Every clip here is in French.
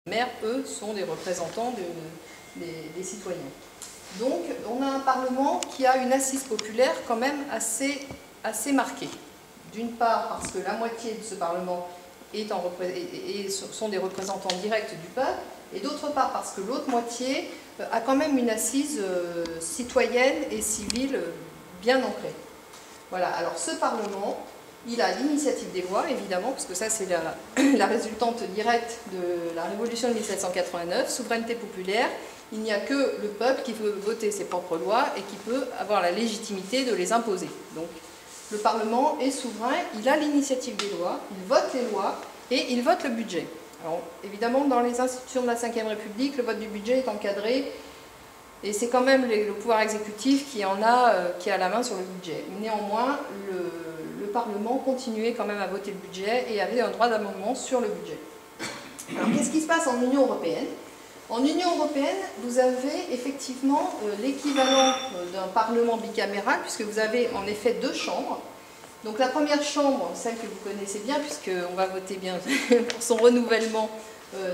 maires, eux, sont des représentants des citoyens. Donc, on a un Parlement qui a une assise populaire quand même assez marquée. D'une part, parce que la moitié de ce Parlement sont des représentants directs du peuple, et d'autre part, parce que l'autre moitié a quand même une assise citoyenne et civile bien ancrée. Voilà, alors ce Parlement, il a l'initiative des lois, évidemment, parce que ça c'est la résultante directe de la Révolution de 1789, souveraineté populaire. Il n'y a que le peuple qui peut voter ses propres lois et qui peut avoir la légitimité de les imposer. Donc le Parlement est souverain, il a l'initiative des lois, il vote les lois et il vote le budget. Alors évidemment, dans les institutions de la Ve République, le vote du budget est encadré et c'est quand même le pouvoir exécutif qui a la main sur le budget. Néanmoins, le Parlement continuait quand même à voter le budget et avait un droit d'amendement sur le budget. Alors qu'est-ce qui se passe en Union européenne ? En Union européenne, vous avez effectivement l'équivalent d'un Parlement bicaméral, puisque vous avez en effet deux chambres. Donc la première chambre, celle que vous connaissez bien, puisqu'on va voter bien pour son renouvellement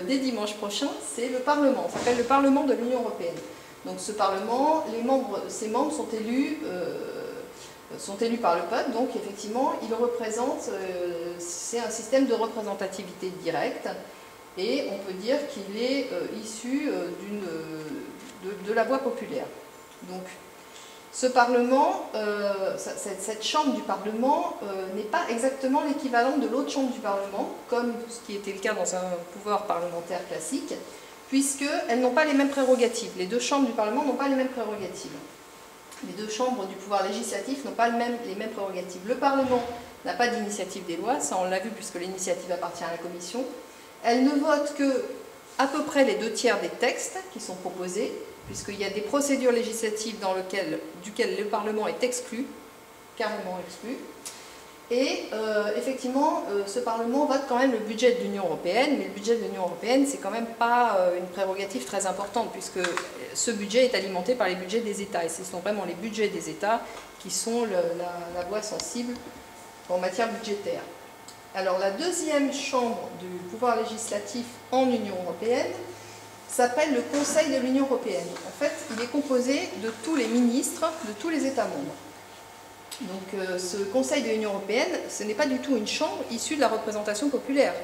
dès dimanche prochain, c'est le Parlement. Ça s'appelle le Parlement de l'Union européenne. Donc ce Parlement, ses membres sont élus par le peuple, donc effectivement, ils représentent, c'est un système de représentativité directe. Et on peut dire qu'il est issu de la voix populaire. Donc, ce Parlement, cette chambre du Parlement n'est pas exactement l'équivalent de l'autre chambre du Parlement, comme ce qui était le cas dans un pouvoir parlementaire classique, puisqu'elles n'ont pas les mêmes prérogatives. Les deux chambres du Parlement n'ont pas les mêmes prérogatives. Les deux chambres du pouvoir législatif n'ont pas les mêmes prérogatives. Le Parlement n'a pas d'initiative des lois, ça on l'a vu puisque l'initiative appartient à la Commission. Elle ne vote que à peu près les 2/3 des textes qui sont proposés, puisqu'il y a des procédures législatives duquel le Parlement est exclu, carrément exclu. Et effectivement, ce Parlement vote quand même le budget de l'Union européenne, mais le budget de l'Union européenne, c'est quand même pas une prérogative très importante, puisque ce budget est alimenté par les budgets des États, et ce sont vraiment les budgets des États qui sont la voie sensible en matière budgétaire. Alors la deuxième chambre du pouvoir législatif en Union européenne s'appelle le Conseil de l'Union européenne. En fait, il est composé de tous les ministres de tous les États membres. Donc ce Conseil de l'Union européenne, ce n'est pas du tout une chambre issue de la représentation populaire.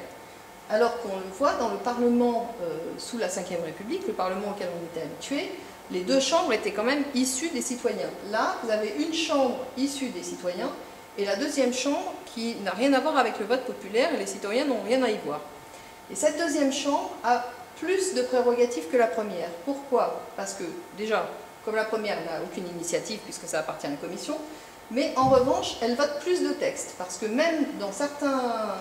Alors qu'on le voit dans le Parlement sous la Ve République, le Parlement auquel on était habitué, les deux chambres étaient quand même issues des citoyens. Là, vous avez une chambre issue des citoyens, et la deuxième chambre qui n'a rien à voir avec le vote populaire et les citoyens n'ont rien à y voir. Et cette deuxième chambre a plus de prérogatives que la première. Pourquoi? Parce que déjà, comme la première n'a aucune initiative puisque ça appartient à la Commission, mais en revanche, elle vote plus de textes parce que même dans certains...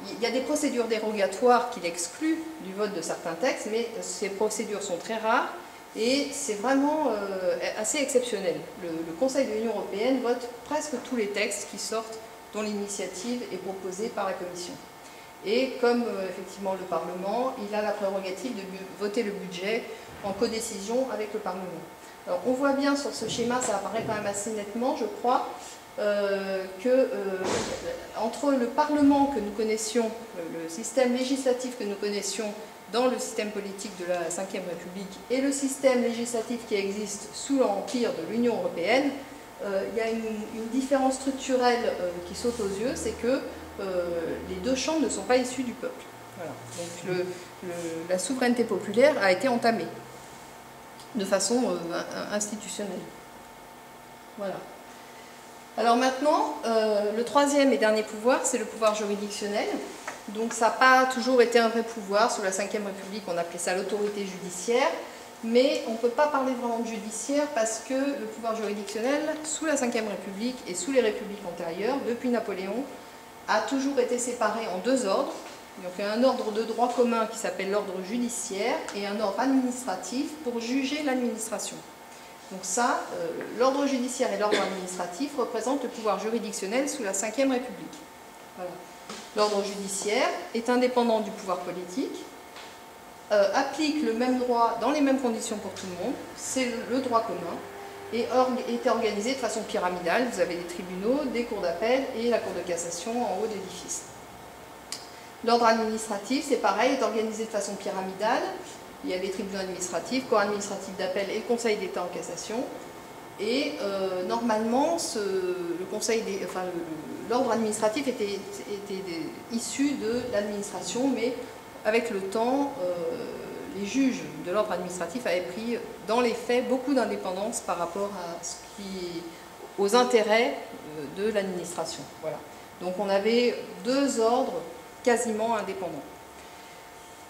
il y a des procédures dérogatoires qui l'excluent du vote de certains textes, mais ces procédures sont très rares. Et c'est vraiment assez exceptionnel. Le Conseil de l'Union européenne vote presque tous les textes qui sortent dont l'initiative est proposée par la Commission. Et comme effectivement le Parlement, il a la prérogative de voter le budget en codécision avec le Parlement. Alors on voit bien sur ce schéma, ça apparaît quand même assez nettement, je crois, entre le Parlement que nous connaissions, le système législatif que nous connaissions, dans le système politique de la Ve République et le système législatif qui existe sous l'empire de l'Union européenne, il y a une différence structurelle qui saute aux yeux, c'est que les deux chambres ne sont pas issues du peuple. Voilà. Donc la souveraineté populaire a été entamée de façon institutionnelle. Voilà. Alors maintenant, le troisième et dernier pouvoir, c'est le pouvoir juridictionnel. Donc ça n'a pas toujours été un vrai pouvoir. Sous la Ve République, on appelait ça l'autorité judiciaire. Mais on ne peut pas parler vraiment de judiciaire parce que le pouvoir juridictionnel, sous la Ve République et sous les républiques antérieures, depuis Napoléon, a toujours été séparé en deux ordres. Donc il y a un ordre de droit commun qui s'appelle l'ordre judiciaire et un ordre administratif pour juger l'administration. Donc ça, l'ordre judiciaire et l'ordre administratif représentent le pouvoir juridictionnel sous la Ve République. Voilà. L'ordre judiciaire est indépendant du pouvoir politique, applique le même droit dans les mêmes conditions pour tout le monde, c'est le droit commun, et est organisé de façon pyramidale. Vous avez des tribunaux, des cours d'appel et la cour de cassation en haut de l'édifice. L'ordre administratif, c'est pareil, est organisé de façon pyramidale. Il y a les tribunaux administratifs, corps administratif d'appel et le Conseil d'État en cassation. Et normalement, l'ordre administratif était issu de l'administration, mais avec le temps, les juges de l'ordre administratif avaient pris, dans les faits, beaucoup d'indépendance par rapport aux intérêts de l'administration. Voilà. Donc on avait deux ordres quasiment indépendants.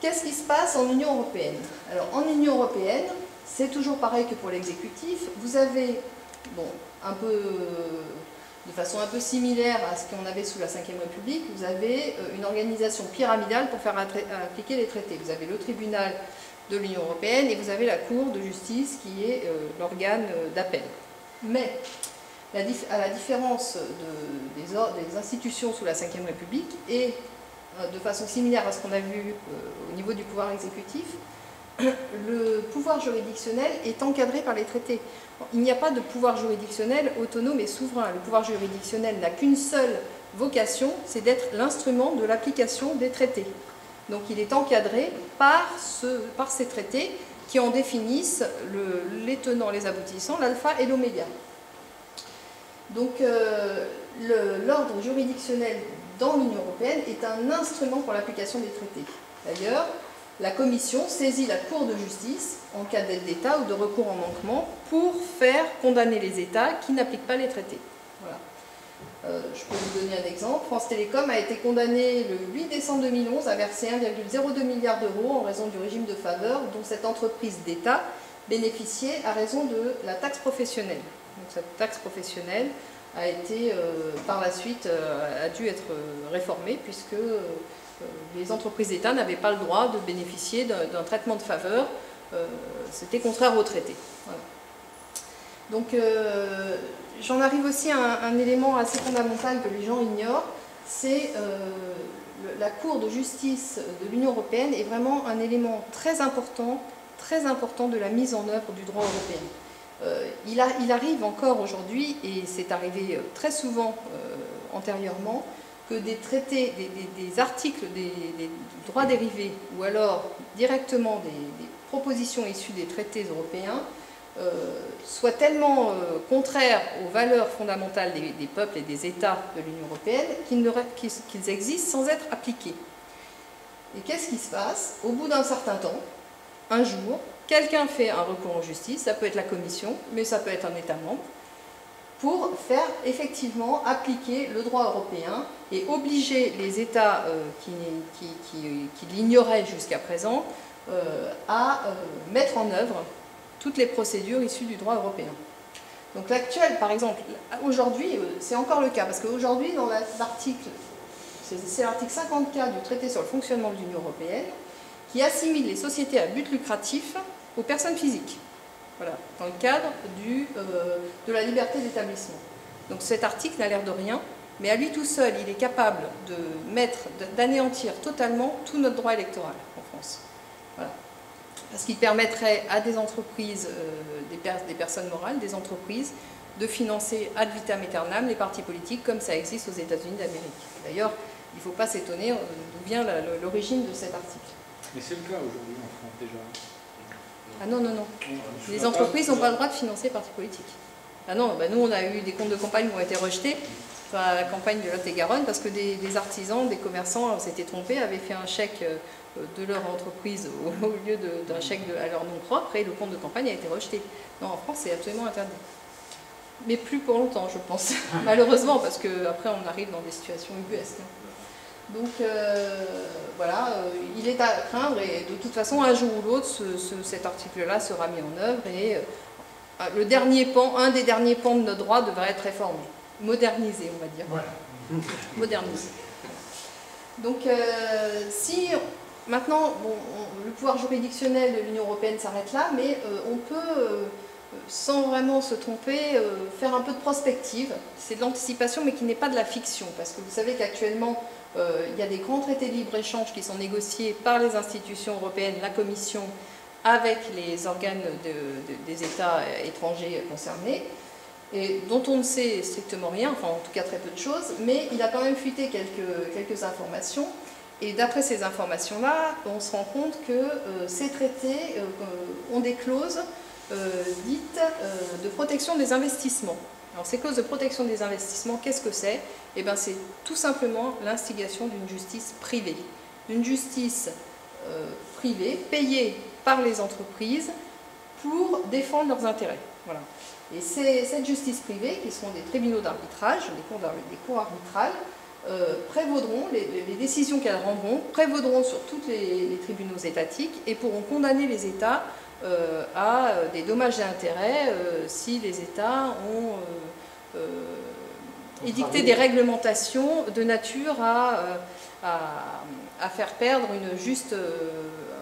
Qu'est-ce qui se passe en Union européenne? Alors en Union européenne, c'est toujours pareil que pour l'exécutif. Vous avez, bon, de façon un peu similaire à ce qu'on avait sous la Ve République, vous avez une organisation pyramidale pour faire appliquer les traités. Vous avez le tribunal de l'Union européenne et vous avez la Cour de justice qui est l'organe d'appel. Mais, à la différence des institutions sous la Ve République et de façon similaire à ce qu'on a vu au niveau du pouvoir exécutif, le pouvoir juridictionnel est encadré par les traités. Il n'y a pas de pouvoir juridictionnel autonome et souverain. Le pouvoir juridictionnel n'a qu'une seule vocation, c'est d'être l'instrument de l'application des traités. Donc il est encadré par ces traités qui en définissent les tenants, les aboutissants, l'alpha et l'oméga. Donc l'ordre juridictionnel dans l'Union européenne est un instrument pour l'application des traités. D'ailleurs, la Commission saisit la Cour de justice en cas d'aide d'État ou de recours en manquement pour faire condamner les États qui n'appliquent pas les traités. Voilà. Je peux vous donner un exemple. France Télécom a été condamnée le 8 décembre 2011 à verser 1,02 milliard d'euros en raison du régime de faveur dont cette entreprise d'État bénéficiait à raison de la taxe professionnelle. Donc cette taxe professionnelle a été, par la suite, a dû être réformée puisque les entreprises d'État n'avaient pas le droit de bénéficier d'un traitement de faveur. C'était contraire au traité. Voilà. Donc j'en arrive aussi à un élément assez fondamental que les gens ignorent, c'est la Cour de justice de l'Union européenne est vraiment un élément très important de la mise en œuvre du droit européen. Il arrive encore aujourd'hui, et c'est arrivé très souvent antérieurement, que des traités, des articles des droits dérivés, ou alors directement des propositions issues des traités européens, soient tellement contraires aux valeurs fondamentales des peuples et des États de l'Union européenne qu'ils existent sans être appliqués. Et qu'est-ce qui se passe? Au bout d'un certain temps, un jour, quelqu'un fait un recours en justice, ça peut être la Commission, mais ça peut être un État membre, pour faire effectivement appliquer le droit européen et obliger les États qui l'ignoraient jusqu'à présent à mettre en œuvre toutes les procédures issues du droit européen. Donc l'actuel, par exemple, aujourd'hui, c'est encore le cas, parce qu'aujourd'hui, dans l'article, c'est l'article 54 du traité sur le fonctionnement de l'Union européenne, qui assimile les sociétés à but lucratif aux personnes physiques. Voilà, dans le cadre de la liberté d'établissement. Donc cet article n'a l'air de rien, mais à lui tout seul, il est capable d'anéantir totalement tout notre droit électoral en France. Voilà. Parce qu'il permettrait à des entreprises, des personnes morales, des entreprises, de financer ad vitam aeternam les partis politiques comme ça existe aux États-Unis d'Amérique. D'ailleurs, il ne faut pas s'étonner d'où vient l'origine de cet article. Mais c'est le cas aujourd'hui en France déjà. Ah non, non, non. Les entreprises n'ont pas le droit de financer les partis politiques. Ah non, bah nous on a eu des comptes de campagne qui ont été rejetés à la campagne de Lot-et-Garonne parce que des artisans, des commerçants s'étaient trompés, avaient fait un chèque de leur entreprise au lieu d'un chèque à leur nom propre et le compte de campagne a été rejeté. Non, en France c'est absolument interdit. Mais plus pour longtemps, je pense. Malheureusement, parce qu'après on arrive dans des situations ubuesques. Donc voilà, il est à craindre et de toute façon un jour ou l'autre cet article-là sera mis en œuvre et le dernier pan, un des derniers pans de notre droit devrait être réformé, modernisé on va dire. Ouais. Modernisé. Donc si maintenant bon, le pouvoir juridictionnel de l'Union européenne s'arrête là, mais on peut sans vraiment se tromper, faire un peu de prospective. C'est de l'anticipation mais qui n'est pas de la fiction parce que vous savez qu'actuellement il y a des grands traités de libre-échange qui sont négociés par les institutions européennes, la Commission, avec les organes des États étrangers concernés, et dont on ne sait strictement rien, enfin en tout cas très peu de choses, mais il a quand même fuité quelques informations, Et d'après ces informations-là, on se rend compte que ces traités ont des clauses dites de protection des investissements. Alors ces clauses de protection des investissements, qu'est-ce que c'est? Eh bien c'est tout simplement l'instigation d'une justice privée. D'une justice privée, payée par les entreprises pour défendre leurs intérêts. Voilà. Et cette justice privée, qui sont des tribunaux d'arbitrage, des cours arbitrales, prévaudront, les décisions qu'elles rendront prévaudront sur tous les tribunaux étatiques et pourront condamner les États à des dommages et intérêts si les États ont édicté des réglementations de nature à faire perdre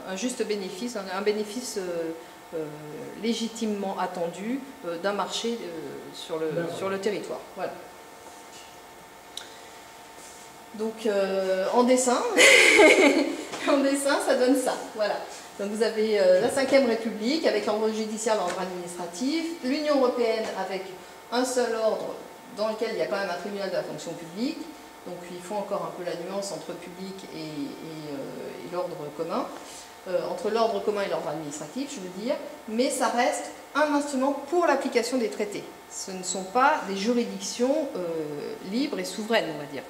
un juste bénéfice, un bénéfice légitimement attendu d'un marché sur le territoire. Voilà. Donc en dessin, ça donne ça. Voilà. Donc vous avez la Ve République avec l'ordre judiciaire, l'ordre administratif, l'Union européenne avec un seul ordre dans lequel il y a quand même un tribunal de la fonction publique. Donc ils font encore un peu la nuance entre public et l'ordre commun. Entre l'ordre commun et l'ordre administratif, je veux dire, mais ça reste un instrument pour l'application des traités. Ce ne sont pas des juridictions libres et souveraines, on va dire.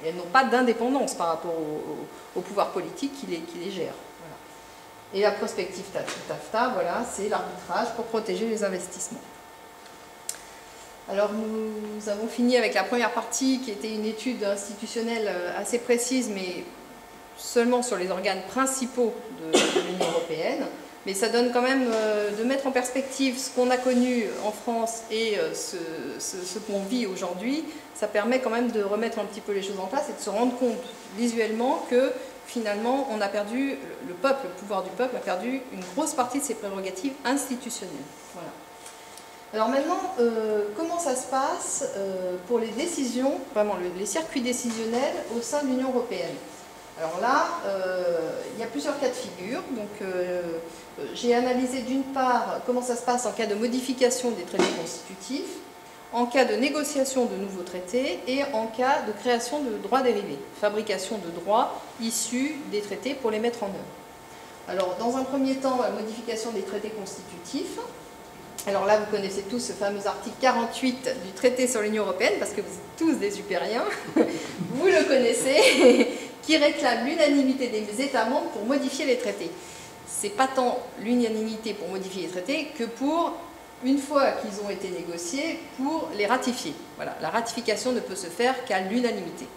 Elles n'ont pas d'indépendance par rapport au pouvoir politique qui les gère. Voilà. Et la prospective TAFTA, voilà, c'est l'arbitrage pour protéger les investissements. Alors nous avons fini avec la première partie qui était une étude institutionnelle assez précise, mais seulement sur les organes principaux de l'Union européenne. Mais ça donne quand même de mettre en perspective ce qu'on a connu en France et ce qu'on vit aujourd'hui. Ça permet quand même de remettre un petit peu les choses en place et de se rendre compte visuellement que finalement on a perdu, le pouvoir du peuple a perdu une grosse partie de ses prérogatives institutionnelles. Voilà. Alors maintenant, comment ça se passe pour les décisions, vraiment les circuits décisionnels au sein de l'Union européenne? Alors là, il y a plusieurs cas de figure. Donc, j'ai analysé d'une part comment ça se passe en cas de modification des traités constitutifs, en cas de négociation de nouveaux traités et en cas de création de droits dérivés, fabrication de droits issus des traités pour les mettre en œuvre. Alors, dans un premier temps, la modification des traités constitutifs. Alors là, vous connaissez tous ce fameux article 48 du traité sur l'Union européenne, parce que vous êtes tous des supériens, vous le connaissez, qui réclame l'unanimité des États membres pour modifier les traités. Ce n'est pas tant l'unanimité pour modifier les traités que pour, une fois qu'ils ont été négociés, pour les ratifier. Voilà, la ratification ne peut se faire qu'à l'unanimité.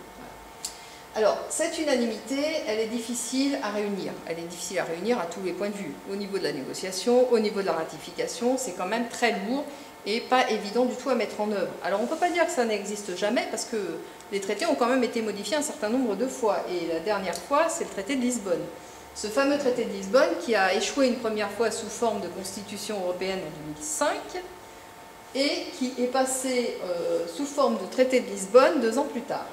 Alors, cette unanimité, elle est difficile à réunir. Elle est difficile à réunir à tous les points de vue. Au niveau de la négociation, au niveau de la ratification, c'est quand même très lourd et pas évident du tout à mettre en œuvre. Alors, on ne peut pas dire que ça n'existe jamais parce que les traités ont quand même été modifiés un certain nombre de fois. Et la dernière fois, c'est le traité de Lisbonne. Ce fameux traité de Lisbonne qui a échoué une première fois sous forme de constitution européenne en 2005 et qui est passé sous forme de traité de Lisbonne 2 ans plus tard.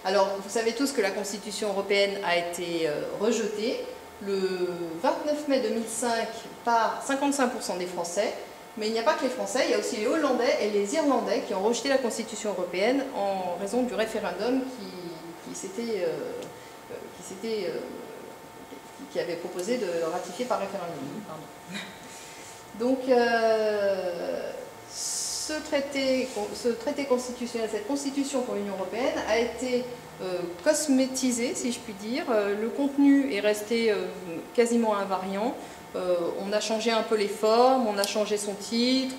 Alors, vous savez tous que la Constitution européenne a été rejetée le 29 mai 2005 par 55% des Français, mais il n'y a pas que les Français, il y a aussi les Hollandais et les Irlandais qui ont rejeté la Constitution européenne en raison du référendum qui avait proposé de ratifier par référendum. Pardon. Donc, ce traité constitutionnel, cette constitution pour l'Union européenne a été cosmétisé, si je puis dire. Le contenu est resté quasiment invariant. On a changé un peu les formes, on a changé son titre,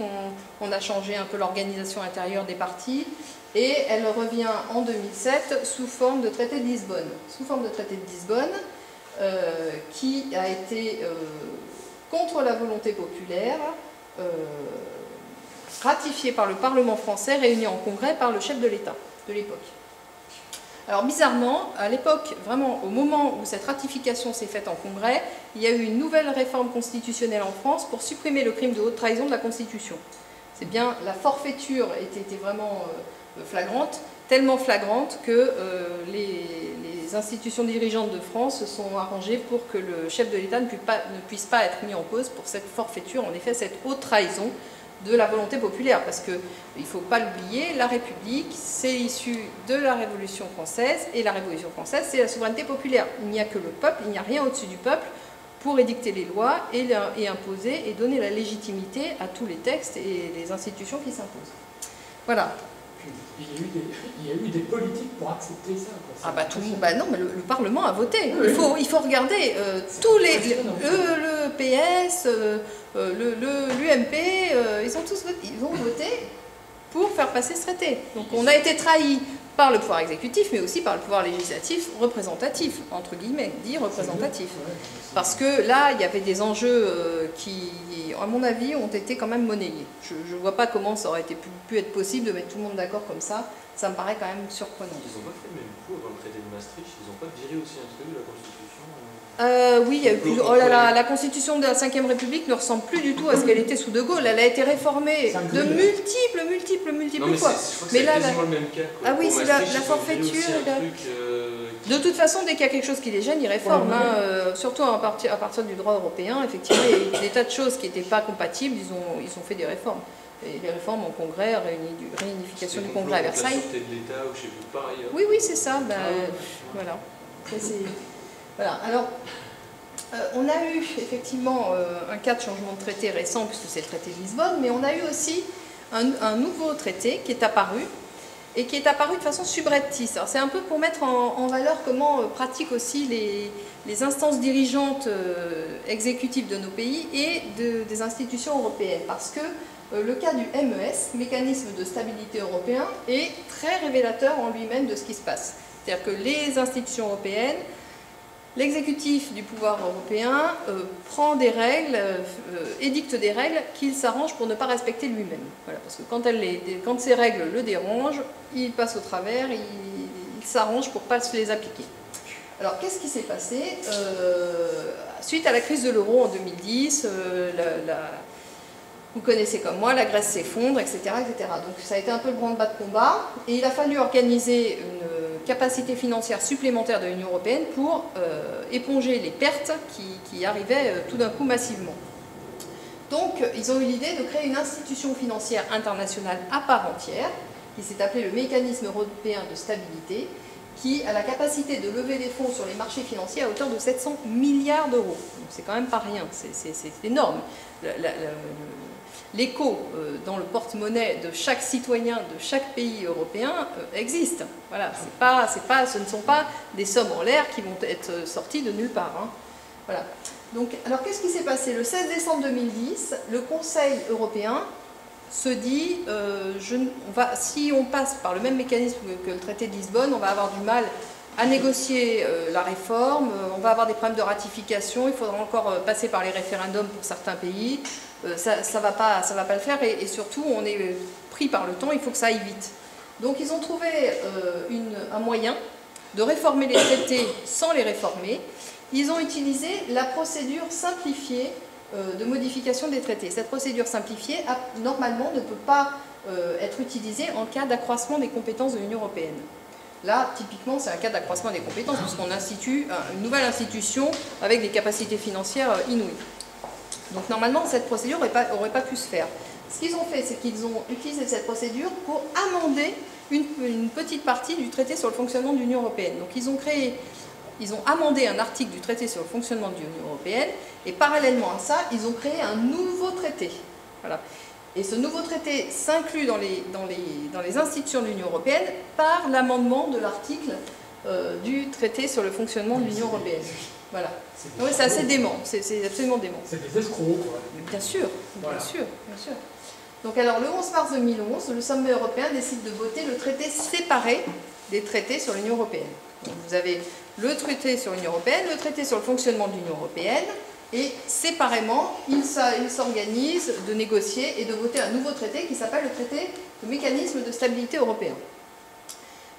on a changé un peu l'organisation intérieure des partis, et elle revient en 2007 sous forme de traité de Lisbonne. Sous forme de traité de Lisbonne, qui a été, contre la volonté populaire, ratifié par le Parlement français, réuni en congrès par le chef de l'État de l'époque. Alors bizarrement, à l'époque, vraiment au moment où cette ratification s'est faite en congrès, il y a eu une nouvelle réforme constitutionnelle en France pour supprimer le crime de haute trahison de la Constitution. C'est bien, la forfaiture était vraiment flagrante, tellement flagrante que les institutions dirigeantes de France se sont arrangées pour que le chef de l'État ne puisse pas être mis en cause pour cette forfaiture, en effet cette haute trahison de la volonté populaire, parce qu'il ne faut pas l'oublier, la République, c'est issu de la Révolution française, et la Révolution française, c'est la souveraineté populaire. Il n'y a que le peuple, il n'y a rien au-dessus du peuple pour édicter les lois et imposer et donner la légitimité à tous les textes et les institutions qui s'imposent. Voilà. Il y a eu des politiques pour accepter ça. Ah bah tout le monde, bah non, mais le Parlement a voté. Il faut regarder tous le PS, l'UMP, ils ont voté pour faire passer ce traité. Donc on a été trahi par le pouvoir exécutif, mais aussi par le pouvoir législatif représentatif, entre guillemets, dit représentatif. Parce que là, il y avait des enjeux qui, à mon avis, ont été quand même monnayés. Je ne vois pas comment ça aurait pu être possible de mettre tout le monde d'accord comme ça. Ça me paraît quand même surprenant. Ils n'ont pas fait le même coup avant le traité de Maastricht, ils n'ont pas viré aussi un truc de la Constitution oui, il y a eu oh là là, la Constitution de la Ve République ne ressemble plus du tout à ce qu'elle était sous De Gaulle. Elle a été réformée de multiples fois. Mais là, quasiment le même cas. Ah oui, c'est la forfaiture. De toute façon, dès qu'il y a quelque chose qui les gêne, ils réforment. Surtout à partir du droit européen, effectivement, il y a des tas de choses qui n'étaient pas compatibles, ils ont fait des réformes. Et les réformes au Congrès, réunification du Congrès à Versailles. De l'État ou je sais plus, pareil. Oui, c'est ça. Voilà. Voilà. Alors, on a eu effectivement un cas de changement de traité récent, puisque c'est le traité de Lisbonne, mais on a eu aussi un nouveau traité qui est apparu, et qui est apparu de façon subreptice. Alors c'est un peu pour mettre en valeur comment pratiquent aussi les instances dirigeantes exécutives de nos pays et des institutions européennes. Parce que le cas du MES, mécanisme de stabilité européen, est très révélateur en lui-même de ce qui se passe. C'est-à-dire que les institutions européennes, l'exécutif du pouvoir européen prend des règles, édicte des règles qu'il s'arrange pour ne pas respecter lui-même. Voilà, parce que quand ces règles le dérangent, il passe au travers, il s'arrange pour ne pas se les appliquer. Alors, qu'est-ce qui s'est passé suite à la crise de l'euro en 2010, vous connaissez comme moi, la Grèce s'effondre, etc., etc. Donc ça a été un peu le branle-bas de combat, et il a fallu organiser une capacité financière supplémentaire de l'Union européenne pour éponger les pertes qui arrivaient tout d'un coup massivement. Donc ils ont eu l'idée de créer une institution financière internationale à part entière, qui s'est appelée le Mécanisme européen de stabilité, qui a la capacité de lever des fonds sur les marchés financiers à hauteur de 700 milliards d'euros. C'est quand même pas rien, c'est énorme. L'écho dans le porte-monnaie de chaque citoyen de chaque pays européen existe. Voilà, ce ne sont pas des sommes en l'air qui vont être sorties de nulle part. Hein. Voilà. Donc, alors qu'est-ce qui s'est passé? Le 16 décembre 2010, le Conseil européen se dit, si on passe par le même mécanisme que le traité de Lisbonne, on va avoir du mal à négocier la réforme, on va avoir des problèmes de ratification, il faudra encore passer par les référendums pour certains pays, ça va pas le faire, et surtout on est pris par le temps, il faut que ça aille vite. Donc ils ont trouvé un moyen de réformer les traités sans les réformer. Ils ont utilisé la procédure simplifiée de modification des traités. Cette procédure simplifiée, normalement, ne peut pas être utilisée en cas d'accroissement des compétences de l'Union européenne. Là, typiquement, c'est un cas d'accroissement des compétences, puisqu'on institue une nouvelle institution avec des capacités financières inouïes. Donc, normalement, cette procédure n'aurait pas pu se faire. Ce qu'ils ont fait, c'est qu'ils ont utilisé cette procédure pour amender une petite partie du traité sur le fonctionnement de l'Union européenne. Donc, ils ont amendé un article du traité sur le fonctionnement de l'Union européenne, et parallèlement à ça, ils ont créé un nouveau traité. Voilà. Et ce nouveau traité s'inclut dans les institutions de l'Union européenne par l'amendement de l'article du traité sur le fonctionnement de l'Union européenne. Voilà. Oui, c'est assez dément, c'est absolument dément. C'est des escrocs, quoi. Bien sûr, bien sûr. Donc alors, le 11 mars 2011, le sommet européen décide de voter le traité séparé des traités sur l'Union européenne. Donc, vous avez le traité sur l'Union européenne, le traité sur le fonctionnement de l'Union européenne, et séparément, ils s'organisent de négocier et de voter un nouveau traité qui s'appelle le traité de mécanisme de stabilité européen.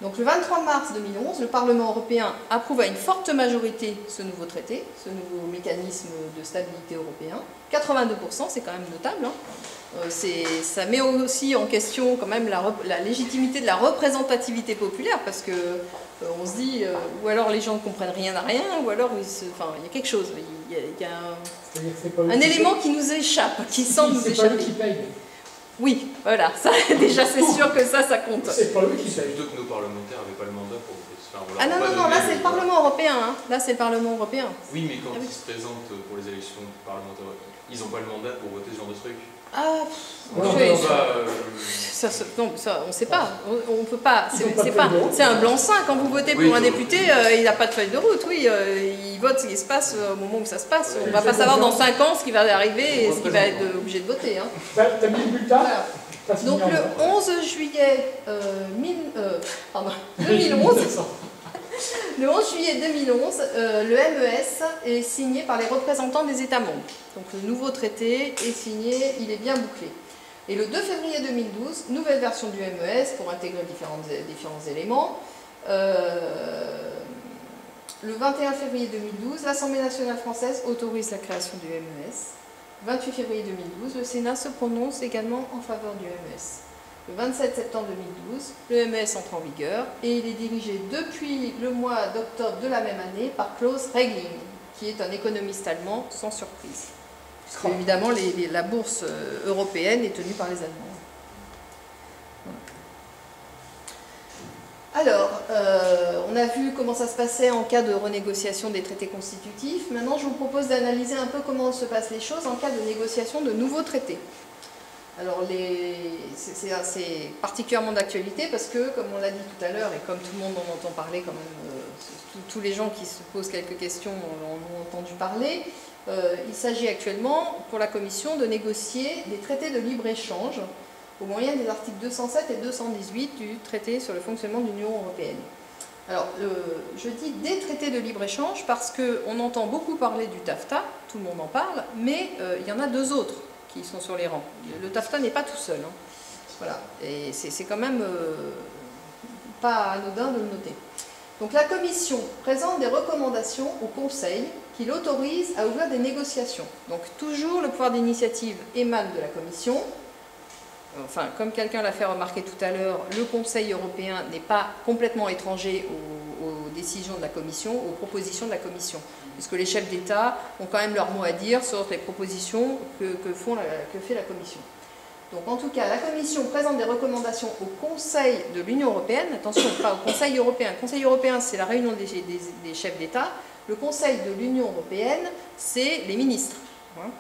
Donc le 23 mars 2011, le Parlement européen approuve à une forte majorité ce nouveau traité, ce nouveau mécanisme de stabilité européen. 82%, c'est quand même notable. Hein. Ça met aussi en question quand même la légitimité de la représentativité populaire, parce que on se dit, ou alors les gens ne comprennent rien à rien, ou alors il y a quelque chose, il y a un élément qui nous échappe, qui semble nous échapper. C'est pas eux qui payent. Oui, voilà, ça, déjà c'est sûr que ça compte. C'est pas eux qui C'est payent. plutôt que nos parlementaires n'avaient pas le mandat pour voter. Enfin, on leur Ah a non, pas non, non, donné là c'est le Parlement européen. Hein. Là c'est le Parlement européen. Oui, mais quand Ah oui. ils se présentent pour les élections parlementaires, ils n'ont pas le mandat pour voter ce genre de truc. Ah, On leur oui. donne pas, non, ça, on ne sait pas. On peut pas. Ils ont pas de C'est pas. feuille de route. C'est un blanc-seing quand vous votez Oui, pour un donc- député. Il n'a pas de feuille de route. Oui, il vote ce qui se passe au moment où ça se passe. On Il ne va fait pas savoir dans confiance. 5 ans ce qui va arriver et ce qu'il va être Représentant. obligé de voter. Hein. T'as mis le bulletin? Voilà. T'as signé Donc en le blanc. 11 juillet 2011, le 11 juillet 2011, le MES est signé par les représentants des États membres. Donc le nouveau traité est signé, il est bien bouclé. Et le 2 février 2012, nouvelle version du MES pour intégrer différents éléments. Le 21 février 2012, l'Assemblée nationale française autorise la création du MES. 28 février 2012, le Sénat se prononce également en faveur du MES. Le 27 septembre 2012, le MES entre en vigueur et il est dirigé depuis le mois d'octobre de la même année par Klaus Regling, qui est un économiste allemand sans surprise. Parce qu'évidemment, la bourse européenne est tenue par les Allemands. Alors, on a vu comment ça se passait en cas de renégociation des traités constitutifs. Maintenant, je vous propose d'analyser un peu comment se passent les choses en cas de négociation de nouveaux traités. Alors, c'est particulièrement d'actualité parce que, comme on l'a dit tout à l'heure, et comme tout le monde en entend parler quand même, tous les gens qui se posent quelques questions en ont entendu parler, il s'agit actuellement pour la Commission de négocier des traités de libre-échange au moyen des articles 207 et 218 du traité sur le fonctionnement de l'Union européenne. Alors, je dis des traités de libre-échange parce qu'on entend beaucoup parler du TAFTA, tout le monde en parle, mais il y en a deux autres qui sont sur les rangs. Le TAFTA n'est pas tout seul. Hein. Voilà, et c'est quand même pas anodin de le noter. Donc la Commission présente des recommandations au Conseil qui l'autorise à ouvrir des négociations. Donc toujours le pouvoir d'initiative émane de la Commission. Enfin, comme quelqu'un l'a fait remarquer tout à l'heure, le Conseil européen n'est pas complètement étranger aux décisions de la Commission, aux propositions de la Commission, puisque les chefs d'État ont quand même leur mot à dire sur les propositions que fait la Commission. Donc en tout cas, la Commission présente des recommandations au Conseil de l'Union européenne, attention, pas au Conseil européen. Le Conseil européen, c'est la réunion des chefs d'État. Le Conseil de l'Union européenne, c'est les ministres, hein,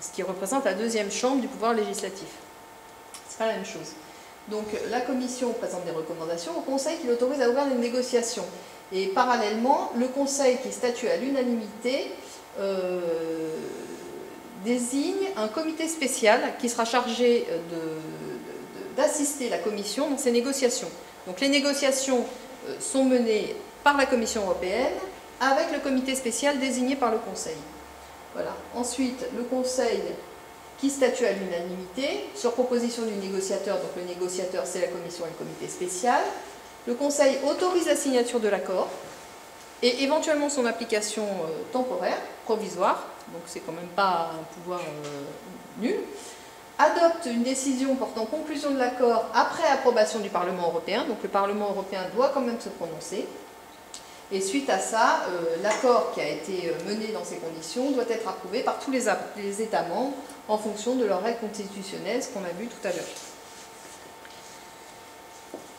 ce qui représente la deuxième chambre du pouvoir législatif. C'est pas la même chose. Donc la Commission présente des recommandations au Conseil qui l'autorise à ouvrir des négociations. Et parallèlement, le Conseil qui statue à l'unanimité désigne un comité spécial qui sera chargé d'assister la Commission dans ces négociations. Donc les négociations sont menées par la Commission européenne avec le comité spécial désigné par le Conseil. Voilà. Ensuite, le Conseil qui statue à l'unanimité, sur proposition du négociateur, donc le négociateur c'est la Commission et le comité spécial. Le Conseil autorise la signature de l'accord et éventuellement son application temporaire, provisoire, donc c'est quand même pas un pouvoir nul, adopte une décision portant conclusion de l'accord après approbation du Parlement européen, donc le Parlement européen doit quand même se prononcer. Et suite à ça, l'accord qui a été mené dans ces conditions doit être approuvé par tous les États membres en fonction de leurs règles constitutionnelles, ce qu'on a vu tout à l'heure.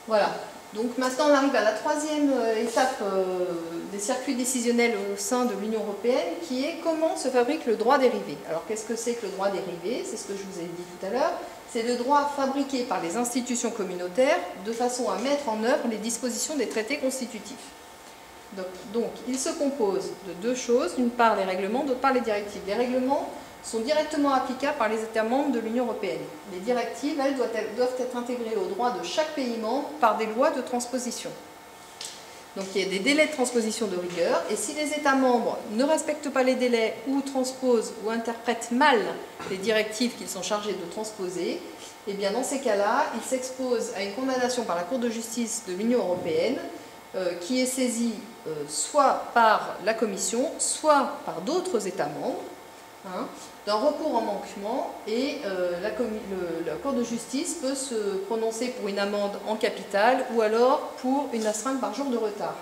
Voilà. Donc maintenant on arrive à la troisième étape des circuits décisionnels au sein de l'Union européenne, qui est comment se fabrique le droit dérivé. Alors qu'est-ce que c'est que le droit dérivé? C'est ce que je vous ai dit tout à l'heure. C'est le droit fabriqué par les institutions communautaires de façon à mettre en œuvre les dispositions des traités constitutifs. Donc, il se compose de deux choses, d'une part les règlements, d'autre part les directives. Les règlements sont directement applicables par les États membres de l'Union européenne. Les directives, elles, doivent être intégrées au droit de chaque pays membre par des lois de transposition. Donc il y a des délais de transposition de rigueur, et si les États membres ne respectent pas les délais ou transposent ou interprètent mal les directives qu'ils sont chargés de transposer, eh bien dans ces cas-là, ils s'exposent à une condamnation par la Cour de justice de l'Union européenne, qui est saisie soit par la Commission, soit par d'autres États membres, hein, d'un recours en manquement, et la Cour de justice peut se prononcer pour une amende en capital ou alors pour une astreinte par jour de retard.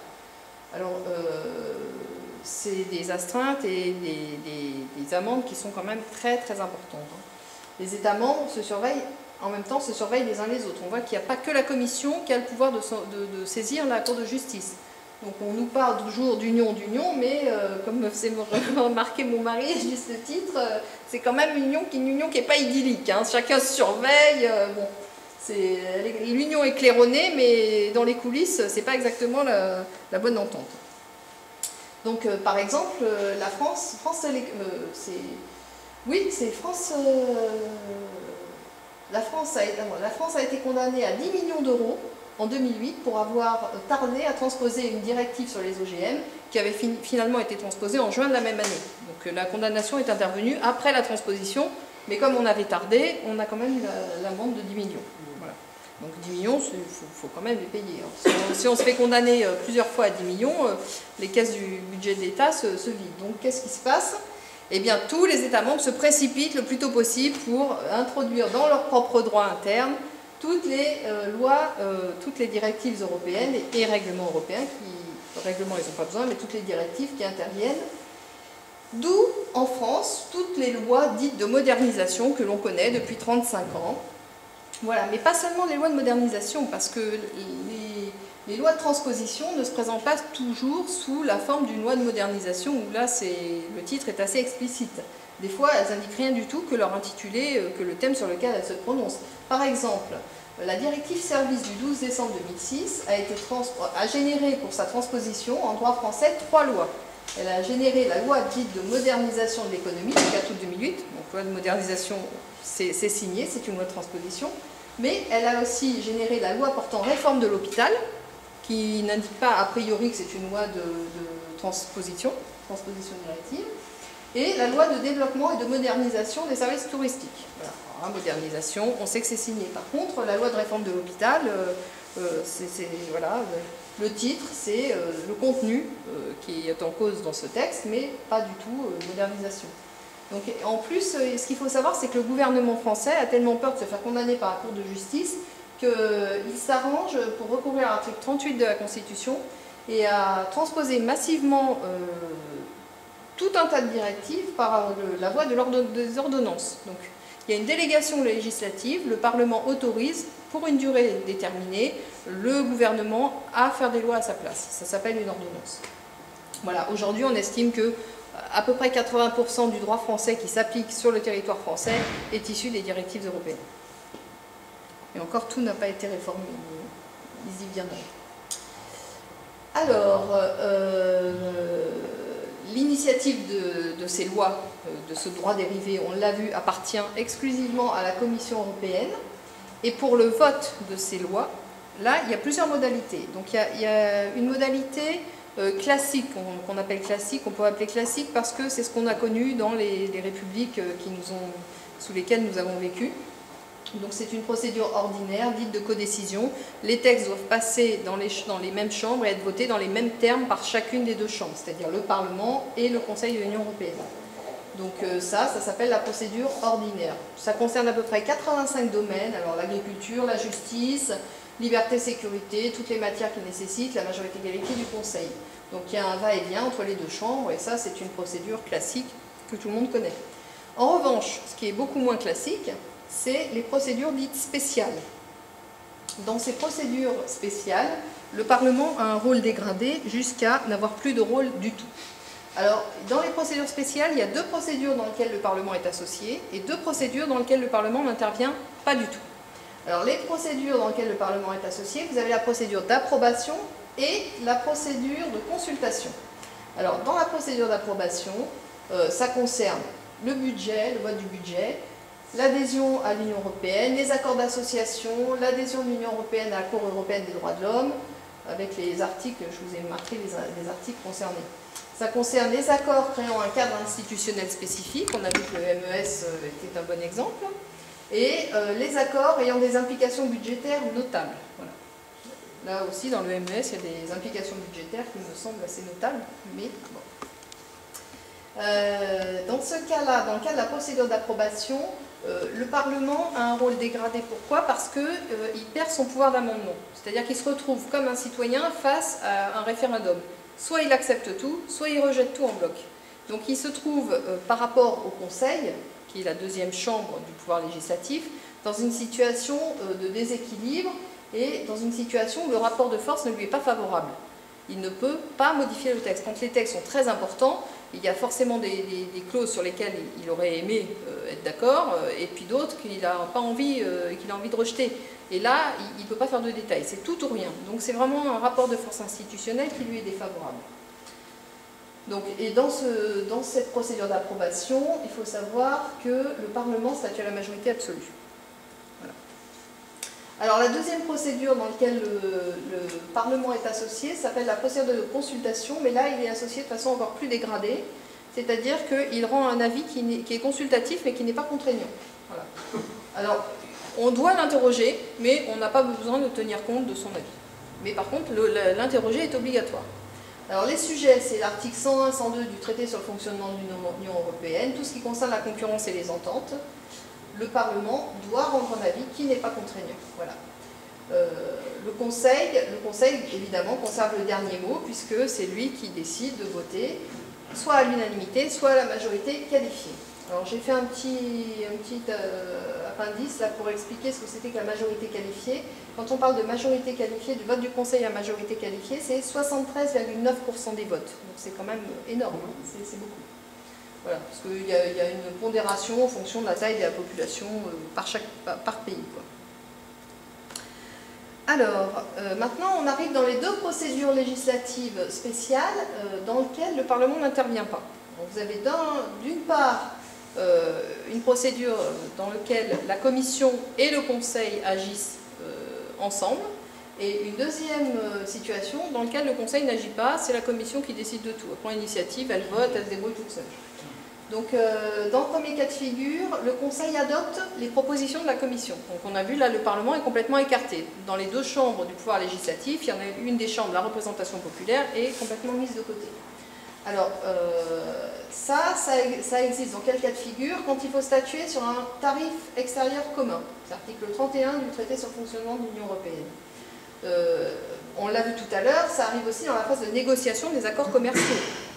Alors, c'est des astreintes et des amendes qui sont quand même très très importantes. Les États membres se surveillent en même temps se surveillent les uns les autres. On voit qu'il n'y a pas que la Commission qui a le pouvoir de saisir la Cour de justice. Donc on nous parle toujours d'union, mais comme me faisait remarquer mon mari à juste titre, c'est quand même une union qui n'est pas idyllique. Hein. Chacun se surveille. Bon, l'union est claironnée, mais dans les coulisses, c'est pas exactement la bonne entente. Donc par exemple, la France a été condamnée à 10 millions d'euros en 2008 pour avoir tardé à transposer une directive sur les OGM qui avait finalement été transposée en juin de la même année. Donc la condamnation est intervenue après la transposition, mais comme on avait tardé, on a quand même eu l'amende de 10 millions. Voilà. Donc 10 millions, il faut quand même les payer. Hein. Si on se fait condamner plusieurs fois à 10 millions, les caisses du budget de l'État se vident. Donc qu'est-ce qui se passe ? Eh bien, tous les États membres se précipitent le plus tôt possible pour introduire dans leur propre droit interne toutes les lois, toutes les directives européennes et règlements européens, règlements ils n'ont pas besoin, mais toutes les directives qui interviennent. D'où, en France, toutes les lois dites de modernisation que l'on connaît depuis 35 ans. Voilà, mais pas seulement les lois de modernisation, parce que les lois de transposition ne se présentent pas toujours sous la forme d'une loi de modernisation, où là, le titre est assez explicite. Des fois, elles n'indiquent rien du tout que leur intitulé, que le thème sur lequel elles se prononcent. Par exemple, la directive service du 12 décembre 2006 a généré pour sa transposition en droit français 3 lois. Elle a généré la loi dite de modernisation de l'économie, du 4 août 2008. Donc, loi de modernisation, c'est signé, c'est une loi de transposition. Mais elle a aussi généré la loi portant réforme de l'hôpital, qui n'indique pas a priori que c'est une loi de transposition directive, et la loi de développement et de modernisation des services touristiques. Voilà. Alors, modernisation, on sait que c'est signé. Par contre, la loi de réforme de l'hôpital, voilà, le titre, c'est le contenu qui est en cause dans ce texte, mais pas du tout modernisation. Donc, en plus, ce qu'il faut savoir, c'est que le gouvernement français a tellement peur de se faire condamner par la Cour de justice qu'il s'arrange pour recourir à l'article 38 de la Constitution et à transposer massivement tout un tas de directives par la voie des ordonnances. Donc, il y a une délégation législative, le Parlement autorise, pour une durée déterminée, le gouvernement à faire des lois à sa place. Ça s'appelle une ordonnance. Voilà, aujourd'hui, on estime que à peu près 80% du droit français qui s'applique sur le territoire français est issu des directives européennes. Et encore, tout n'a pas été réformé. Ils y viendront. Alors, l'initiative de ces lois, de ce droit dérivé, on l'a vu, appartient exclusivement à la Commission européenne. Et pour le vote de ces lois, là, il y a plusieurs modalités. Donc, il y a une modalité classique, qu'on appelle classique, on peut appeler classique parce que c'est ce qu'on a connu dans les républiques sous lesquelles nous avons vécu. Donc c'est une procédure ordinaire, dite de codécision. Les textes doivent passer dans les mêmes chambres et être votés dans les mêmes termes par chacune des deux chambres, c'est-à-dire le Parlement et le Conseil de l'Union européenne. Donc ça s'appelle la procédure ordinaire. Ça concerne à peu près 85 domaines, alors l'agriculture, la justice, liberté, sécurité, toutes les matières qui nécessitent la majorité qualifiée du Conseil. Donc il y a un va-et-vient entre les deux chambres, et ça c'est une procédure classique que tout le monde connaît. En revanche, ce qui est beaucoup moins classique, c'est les procédures dites spéciales. Dans ces procédures spéciales, le Parlement a un rôle dégradé jusqu'à n'avoir plus de rôle du tout. Alors, dans les procédures spéciales, il y a 2 procédures dans lesquelles le Parlement est associé et 2 procédures dans lesquelles le Parlement n'intervient pas du tout. Alors, les procédures dans lesquelles le Parlement est associé, vous avez la procédure d'approbation et la procédure de consultation. Alors, dans la procédure d'approbation, ça concerne le budget, le vote du budget, l'adhésion à l'Union européenne, les accords d'association, l'adhésion de l'Union européenne à la Cour européenne des droits de l'homme, avec les articles, je vous ai marqué les articles concernés. Ça concerne les accords créant un cadre institutionnel spécifique, on a vu que le MES était un bon exemple, et les accords ayant des implications budgétaires notables. Voilà. Là aussi, dans le MES, il y a des implications budgétaires qui me semblent assez notables, mais bon. Dans ce cas-là, dans le cas de la procédure d'approbation, le Parlement a un rôle dégradé. Pourquoi? Parce qu'il perd son pouvoir d'amendement. C'est-à-dire qu'il se retrouve comme un citoyen face à un référendum. Soit il accepte tout, soit il rejette tout en bloc. Donc il se trouve, par rapport au Conseil, qui est la deuxième chambre du pouvoir législatif, dans une situation de déséquilibre et dans une situation où le rapport de force ne lui est pas favorable. Il ne peut pas modifier le texte. Quand les textes sont très importants, il y a forcément des clauses sur lesquelles il aurait aimé être d'accord, et puis d'autres qu'il n'a pas envie, qu'il a envie de rejeter. Et là, il ne peut pas faire de détails, c'est tout ou rien. Donc c'est vraiment un rapport de force institutionnel qui lui est défavorable. Donc, et dans cette procédure d'approbation, il faut savoir que le Parlement statue à la majorité absolue. Voilà. Alors la deuxième procédure dans laquelle le Parlement est associé s'appelle la procédure de consultation, mais là il est associé de façon encore plus dégradée, c'est-à-dire qu'il rend un avis qui est consultatif mais qui n'est pas contraignant. Voilà. Alors on doit l'interroger, mais on n'a pas besoin de tenir compte de son avis. Mais par contre, l'interroger est obligatoire. Alors les sujets, c'est l'article 101, 102 du traité sur le fonctionnement de l'Union européenne, tout ce qui concerne la concurrence et les ententes. Le Parlement doit rendre un avis qui n'est pas contraignant. Voilà. Le Conseil, évidemment, conserve le dernier mot, puisque c'est lui qui décide de voter, soit à l'unanimité, soit à la majorité qualifiée. Alors j'ai fait un petit appendice là, pour expliquer ce que c'était que la majorité qualifiée. Quand on parle de majorité qualifiée, du vote du Conseil à majorité qualifiée, c'est 73,9% des votes. Donc c'est quand même énorme, hein, c'est beaucoup. Voilà, parce qu'il y a une pondération en fonction de la taille de la population par pays, quoi. Alors, maintenant on arrive dans les deux procédures législatives spéciales dans lesquelles le Parlement n'intervient pas. Donc, vous avez d'une part une procédure dans laquelle la Commission et le Conseil agissent ensemble, et une deuxième situation dans laquelle le Conseil n'agit pas, c'est la Commission qui décide de tout. Elle prend l'initiative, elle vote, elle se débrouille toute seule. Donc dans le premier cas de figure, le Conseil adopte les propositions de la Commission. Donc on a vu là, le Parlement est complètement écarté. Dans les deux chambres du pouvoir législatif, il y en a une des chambres, la représentation populaire, est complètement mise de côté. Alors, ça existe dans quel cas de figure? Quand il faut statuer sur un tarif extérieur commun. C'est l'article 31 du traité sur le fonctionnement de l'Union européenne. On l'a vu tout à l'heure, ça arrive aussi dans la phase de négociation des accords commerciaux.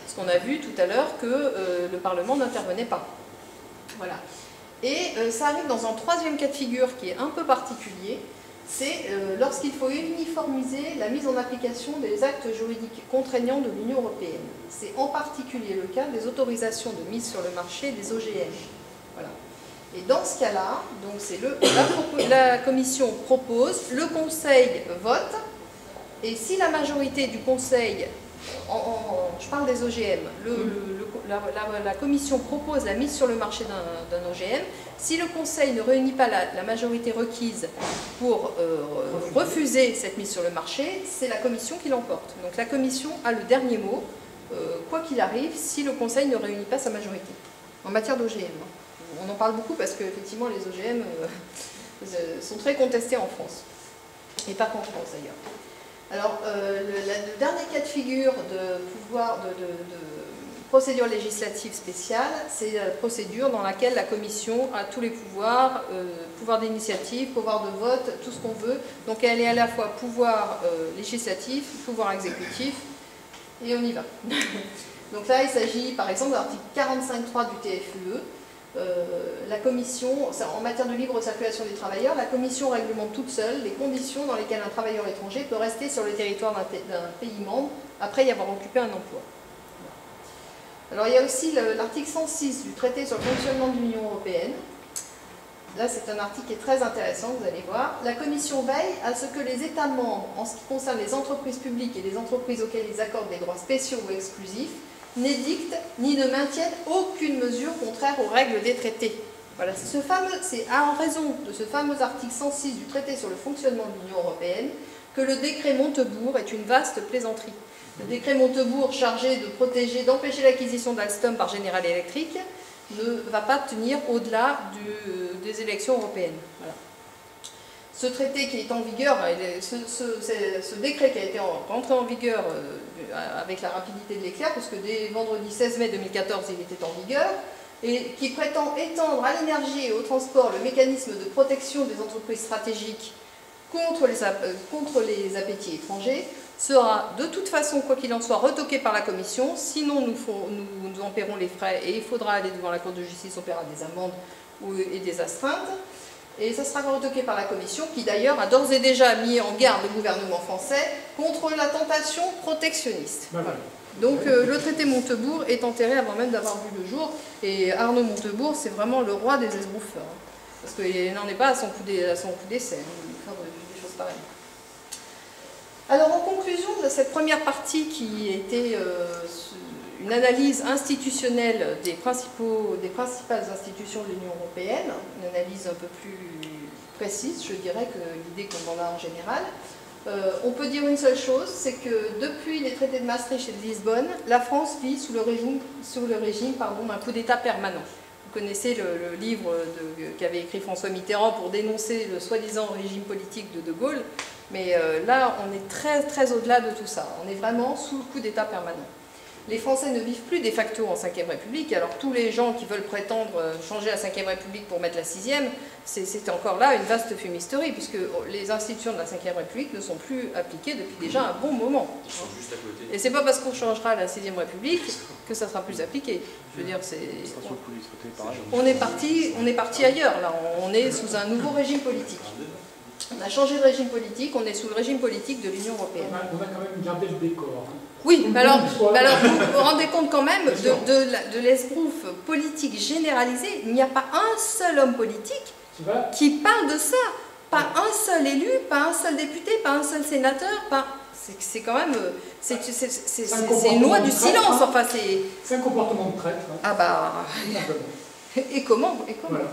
Parce qu'on a vu tout à l'heure que le Parlement n'intervenait pas. Voilà. Et ça arrive dans un troisième cas de figure qui est un peu particulier. C'est lorsqu'il faut uniformiser la mise en application des actes juridiques contraignants de l'Union européenne. C'est en particulier le cas des autorisations de mise sur le marché des OGM. Voilà. Et dans ce cas-là, donc c'est la Commission propose, le Conseil vote, et si la majorité du Conseil, je parle des OGM, la Commission propose la mise sur le marché d'un OGM, si le Conseil ne réunit pas la majorité requise pour refuser cette mise sur le marché, c'est la Commission qui l'emporte. Donc la Commission a le dernier mot, quoi qu'il arrive, si le Conseil ne réunit pas sa majorité, en matière d'OGM. On en parle beaucoup parce qu'effectivement les OGM sont très contestés en France, et pas qu'en France d'ailleurs. Alors, le dernier cas de figure de procédure législative spéciale, c'est la procédure dans laquelle la Commission a tous les pouvoirs, pouvoir d'initiative, pouvoir de vote, tout ce qu'on veut. Donc elle est à la fois pouvoir législatif, pouvoir exécutif, et on y va. Donc là, il s'agit par exemple de l'article 45.3 du TFUE. La Commission, en matière de libre circulation des travailleurs, la Commission réglemente toute seule les conditions dans lesquelles un travailleur étranger peut rester sur le territoire d'un pays membre après y avoir occupé un emploi. Alors il y a aussi l'article 106 du traité sur le fonctionnement de l'Union européenne. Là c'est un article qui est très intéressant, vous allez voir. La Commission veille à ce que les États membres, en ce qui concerne les entreprises publiques et les entreprises auxquelles ils accordent des droits spéciaux ou exclusifs, n'édictent ni ne maintiennent aucune mesure contraire aux règles des traités. Voilà, c'est en raison de ce fameux article 106 du traité sur le fonctionnement de l'Union européenne que le décret Montebourg est une vaste plaisanterie. Le décret Montebourg, chargé de protéger, d'empêcher l'acquisition d'Alstom par General Electric, ne va pas tenir au-delà des élections européennes. Voilà. Ce traité qui est en vigueur, ce décret qui a été rentré en vigueur avec la rapidité de l'éclair, parce que dès vendredi 16 mai 2014, il était en vigueur, et qui prétend étendre à l'énergie et au transport le mécanisme de protection des entreprises stratégiques contre les appétits étrangers, sera de toute façon, quoi qu'il en soit, retoqué par la Commission. Sinon, nous en paierons les frais et il faudra aller devant la Cour de justice, on paiera des amendes et des astreintes. Et ça sera retoqué par la Commission, qui d'ailleurs a d'ores et déjà mis en garde le gouvernement français contre la tentation protectionniste. Voilà. Donc le traité Montebourg est enterré avant même d'avoir vu le jour. Et Arnaud Montebourg, c'est vraiment le roi des esbrouffeurs. Parce qu'il n'en est pas à son coup d'essai, il faut des choses pareilles. Alors en conclusion de cette première partie qui était une analyse institutionnelle des principales institutions de l'Union européenne, une analyse un peu plus précise, je dirais, que l'idée qu'on en a en général, on peut dire une seule chose, c'est que depuis les traités de Maastricht et de Lisbonne, la France vit sous le régime d'un coup d'État permanent. Vous connaissez le livre qu'avait écrit François Mitterrand pour dénoncer le soi-disant régime politique de De Gaulle, mais là, on est très, très au-delà de tout ça. On est vraiment sous le coup d'État permanent. Les Français ne vivent plus de facto en Ve République, alors tous les gens qui veulent prétendre changer la Ve République pour mettre la 6e, c'est encore là une vaste fumisterie, puisque les institutions de la Ve République ne sont plus appliquées depuis déjà un bon moment. Ils sont juste à côté. Et c'est pas parce qu'on changera la 6e République que ça sera plus appliqué. Je veux dire, on est parti ailleurs, là, on est sous un nouveau régime politique. On a changé de régime politique, on est sous le régime politique de l'Union européenne. On a quand même gardé le décor. Oui, mais alors vous vous rendez compte quand même de l'esbrouffe politique généralisée. Il n'y a pas un seul homme politique qui parle de ça. Pas un seul élu, pas un seul député, pas un seul sénateur. C'est quand même... C'est une loi du silence. Enfin, c'est un comportement de traître. Ah bah... Et comment voilà.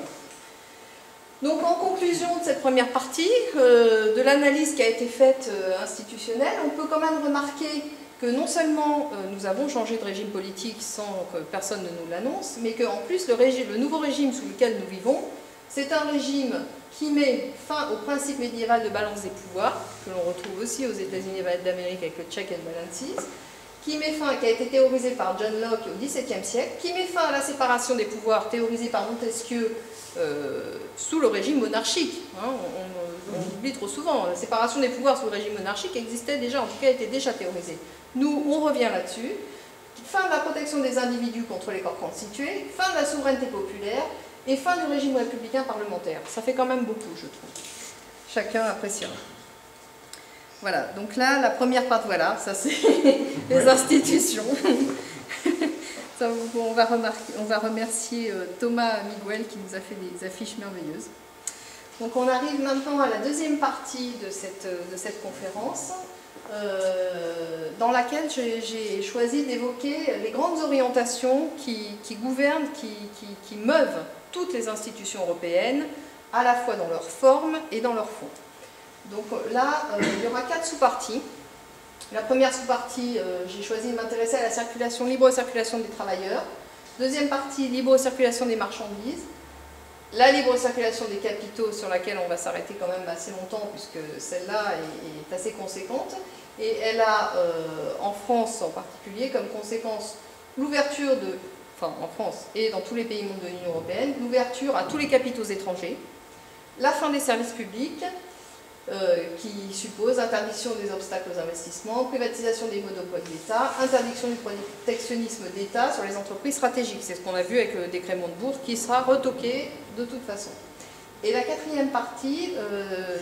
Donc en conclusion de cette première partie, de l'analyse qui a été faite institutionnelle, on peut quand même remarquer que non seulement nous avons changé de régime politique sans que personne ne nous l'annonce, mais qu'en plus le nouveau régime sous lequel nous vivons, c'est un régime qui met fin au principe médiéval de balance des pouvoirs, que l'on retrouve aussi aux États-Unis d'Amérique avec le check and balances, qui a été théorisé par John Locke au XVIIe siècle, qui met fin à la séparation des pouvoirs théorisée par Montesquieu sous le régime monarchique. On oublie trop souvent, la séparation des pouvoirs sous le régime monarchique existait déjà, en tout cas était déjà théorisée. Nous, on revient là-dessus. Fin de la protection des individus contre les corps constitués, fin de la souveraineté populaire et fin du régime républicain parlementaire. Ça fait quand même beaucoup, je trouve. Chacun appréciera. Voilà, donc là, la première part, voilà, ça c'est les institutions. Ça, on va remercier Thomas Miguel qui nous a fait des affiches merveilleuses. Donc on arrive maintenant à la deuxième partie de cette conférence, dans laquelle j'ai choisi d'évoquer les grandes orientations qui gouvernent, qui meuvent toutes les institutions européennes, à la fois dans leur forme et dans leur fond. Donc là, il y aura 4 sous-parties. La première sous-partie, j'ai choisi de m'intéresser à la circulation, libre circulation des travailleurs. Deuxième partie, libre circulation des marchandises. La libre circulation des capitaux, sur laquelle on va s'arrêter quand même assez longtemps, puisque celle-là est assez conséquente. Et elle a, en France en particulier, comme conséquence l'ouverture de, enfin en France et dans tous les pays membres de l'Union européenne, l'ouverture à tous les capitaux étrangers, la fin des services publics, qui suppose interdiction des obstacles aux investissements, privatisation des monopoles d'État, interdiction du protectionnisme d'État sur les entreprises stratégiques. C'est ce qu'on a vu avec le décret Montebourg qui sera retoqué de toute façon. Et la quatrième partie,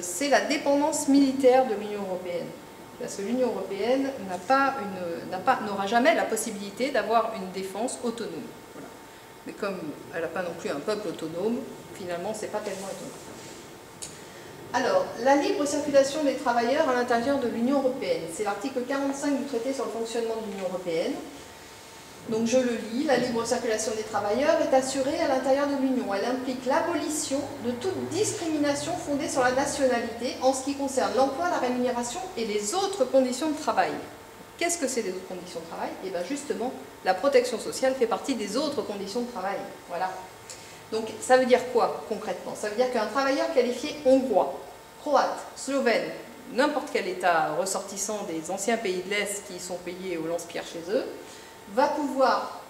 c'est la dépendance militaire de l'Union européenne. Parce que l'Union européenne n'aura jamais la possibilité d'avoir une défense autonome. Voilà. Mais comme elle n'a pas non plus un peuple autonome, finalement, ce n'est pas tellement autonome. Alors, la libre circulation des travailleurs à l'intérieur de l'Union européenne. C'est l'article 45 du traité sur le fonctionnement de l'Union européenne. Donc je le lis, la libre circulation des travailleurs est assurée à l'intérieur de l'Union. Elle implique l'abolition de toute discrimination fondée sur la nationalité en ce qui concerne l'emploi, la rémunération et les autres conditions de travail. Qu'est-ce que c'est les autres conditions de travail? Et bien justement, la protection sociale fait partie des autres conditions de travail. Voilà. Donc ça veut dire quoi concrètement? Ça veut dire qu'un travailleur qualifié hongrois, croate, slovène, n'importe quel État ressortissant des anciens pays de l'Est qui sont payés au lance-pierre chez eux, va pouvoir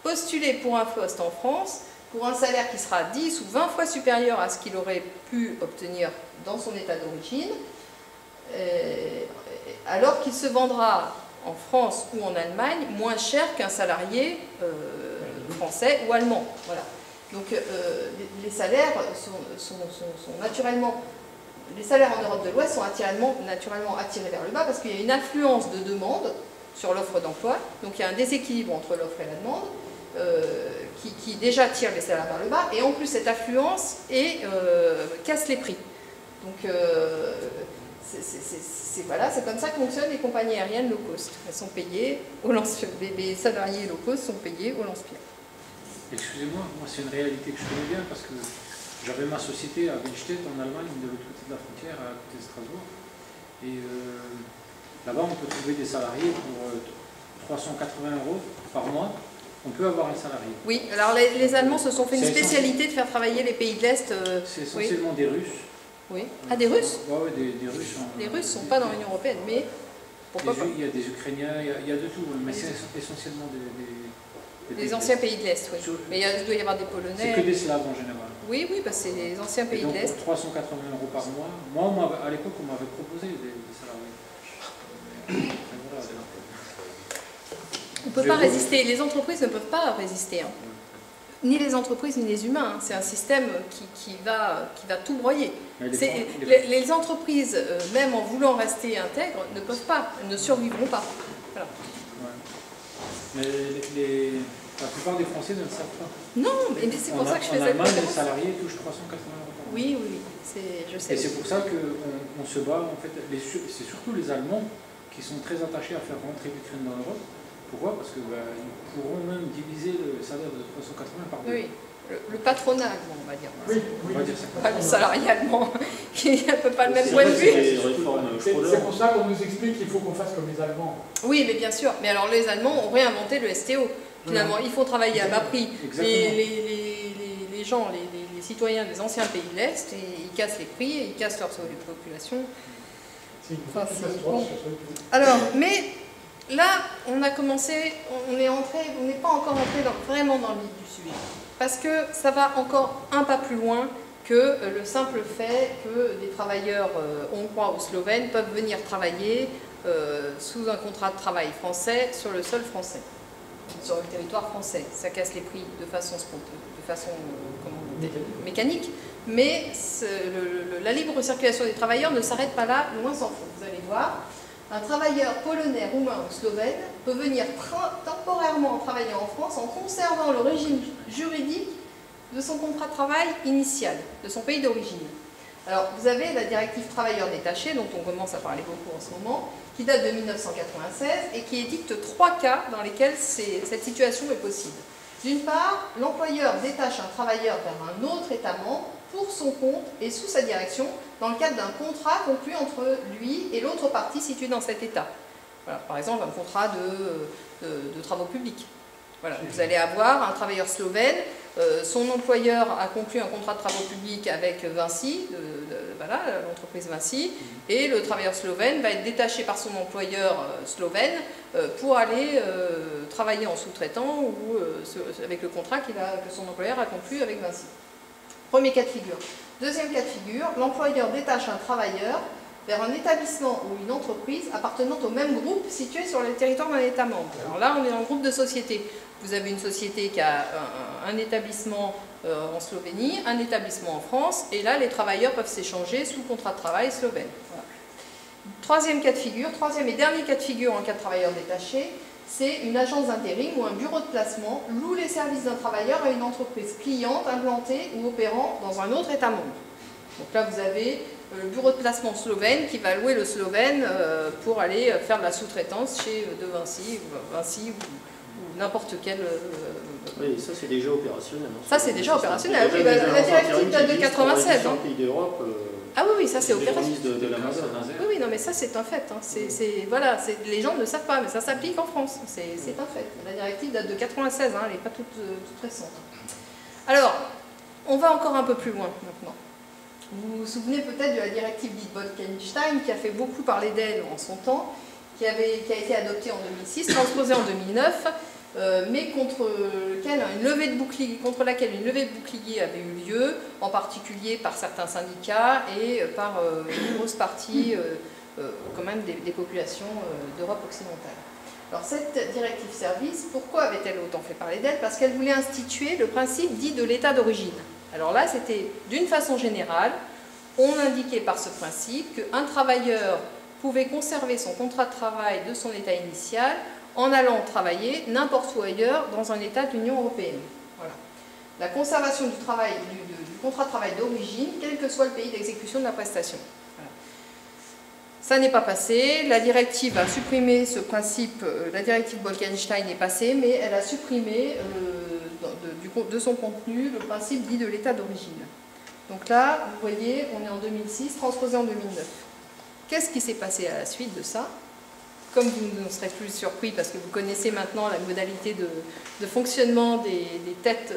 postuler pour un poste en France pour un salaire qui sera 10 ou 20 fois supérieur à ce qu'il aurait pu obtenir dans son État d'origine, alors qu'il se vendra en France ou en Allemagne moins cher qu'un salarié français ou allemand. Voilà. Donc les salaires sont naturellement... Les salaires en Europe de l'Ouest sont naturellement attirés vers le bas parce qu'il y a une influence de demande sur l'offre d'emploi. Donc il y a un déséquilibre entre l'offre et la demande qui déjà tire les salaires vers le bas. Et en plus, cette affluence casse les prix. Donc c'est comme ça que fonctionnent les compagnies aériennes low cost. Elles sont payées au lance-pierre. Les salariés low cost sont payés au lance-pierre. Excusez-moi, moi c'est une réalité que je connais bien parce que j'avais ma société à Willstedt en Allemagne, de l'autre côté de la frontière, à côté de Strasbourg. Et là-bas, on peut trouver des salariés pour 380 € par mois. On peut avoir un salarié. Oui, alors les Allemands se sont fait une spécialité de faire travailler les pays de l'Est. C'est essentiellement des Russes. Oui. Ah, des Russes? Oui, des Russes. Les Russes ne sont pas dans l'Union européenne, mais pourquoi pas? Il y a des Ukrainiens, il y a de tout, mais c'est essentiellement des anciens pays de l'Est, oui. Mais il doit y avoir des Polonais. C'est que des Slaves en général. Oui, c'est les anciens pays de l'Est. Pour 380 € par mois, moi à l'époque, on m'avait proposé des salariés. On ne peut pas résister, les entreprises ne peuvent pas résister. Hein. Ni les entreprises, ni les humains. Hein. C'est un système qui va tout broyer. Les entreprises, même en voulant rester intègres, ne peuvent pas, ne survivront pas. Voilà. Ouais. Mais la plupart des Français ne le savent pas. Non, mais c'est pour ça que je fais cette conférence. En Allemagne, les salariés touchent 380 € par mois. Oui, je sais. Et c'est pour ça qu'on se bat, en fait, c'est surtout les Allemands qui sont très attachés à faire rentrer l'Ukraine dans l'Europe. Pourquoi? Parce qu'ils pourront même diviser le salaire de 380 par deux. Oui, le patronat allemand, on va dire. Oui, on va dire ça. Pas le salarié allemand, qui n'a pas le même point de vue. C'est pour ça qu'on nous explique qu'il faut qu'on fasse comme les Allemands. Oui, mais bien sûr. Mais alors les Allemands ont réinventé le STO. Finalement, ils font travailler à bas prix les gens, les citoyens des anciens pays de l'Est, et ils cassent les prix, et ils cassent leur population. Bon. Alors, mais là, on a commencé, on n'est pas encore entré vraiment dans le vif du sujet. Parce que ça va encore un pas plus loin que le simple fait que des travailleurs hongrois ou slovènes peuvent venir travailler sous un contrat de travail français sur le sol français, sur le territoire français. Ça casse les prix de façon mécanique, mais la libre circulation des travailleurs ne s'arrête pas là, loin s'en faut. Vous allez voir, un travailleur polonais, roumain ou slovène peut venir temporairement travailler en France en conservant le régime juridique de son contrat de travail initial, de son pays d'origine. Alors, vous avez la directive travailleurs détachés, dont on commence à parler beaucoup en ce moment, qui date de 1996 et qui édicte 3 cas dans lesquels cette situation est possible. D'une part, l'employeur détache un travailleur vers un autre État membre pour son compte et sous sa direction dans le cadre d'un contrat conclu entre lui et l'autre partie située dans cet État. Voilà, par exemple, un contrat de travaux publics. Voilà, vous allez avoir un travailleur slovène, son employeur a conclu un contrat de travaux publics avec Vinci, voilà, l'entreprise Vinci, et le travailleur slovène va être détaché par son employeur slovène pour aller travailler en sous-traitant ou avec le contrat que son employeur a conclu avec Vinci. Premier cas de figure. Deuxième cas de figure, l'employeur détache un travailleur vers un établissement ou une entreprise appartenant au même groupe situé sur le territoire d'un État membre. Alors là, on est dans le groupe de sociétés. Vous avez une société qui a un établissement en Slovénie, un établissement en France, et là, les travailleurs peuvent s'échanger sous contrat de travail slovène. Voilà. Troisième cas de figure, troisième et dernier cas de figure en cas de travailleur détaché, c'est une agence d'intérim ou un bureau de placement loue les services d'un travailleur à une entreprise cliente implantée ou opérant dans un autre État membre. Donc là, vous avez le bureau de placement slovène qui va louer le slovène pour aller faire de la sous-traitance chez De Vinci ou n'importe quel... Oui, ça c'est déjà opérationnel. Hein. Ça c'est déjà opérationnel. Oui, bah, la directive date de 96. Dans le pays d'Europe, ah oui, ça c'est opérationnel. Oui, non, mais ça c'est un fait. Hein. Voilà, les gens ne le savent pas, mais ça s'applique en France. C'est un fait. La directive date de 96, hein, elle n'est pas toute récente. Alors, on va encore un peu plus loin maintenant. Vous vous souvenez peut-être de la directive dite Bolkestein qui a fait beaucoup parler d'elle en son temps, qui a été adoptée en 2006, transposée en 2009, mais contre laquelle une levée de bouclier avait eu lieu, en particulier par certains syndicats et par une grosse partie quand même des populations d'Europe occidentale. Alors cette directive service, pourquoi avait-elle autant fait parler d'elle? Parce qu'elle voulait instituer le principe dit de l'état d'origine. Alors là, c'était d'une façon générale, on indiquait par ce principe qu'un travailleur pouvait conserver son contrat de travail de son état initial en allant travailler n'importe où ailleurs dans un état de l'Union européenne. Voilà. La conservation du contrat de travail d'origine, quel que soit le pays d'exécution de la prestation. Voilà. Ça n'est pas passé, la directive a supprimé ce principe, la directive Bolkestein est passée, mais elle a supprimé de son contenu le principe dit de l'état d'origine. Donc là, vous voyez, on est en 2006, transposé en 2009. Qu'est-ce qui s'est passé à la suite de ça? Comme vous ne serez plus surpris parce que vous connaissez maintenant la modalité de fonctionnement des têtes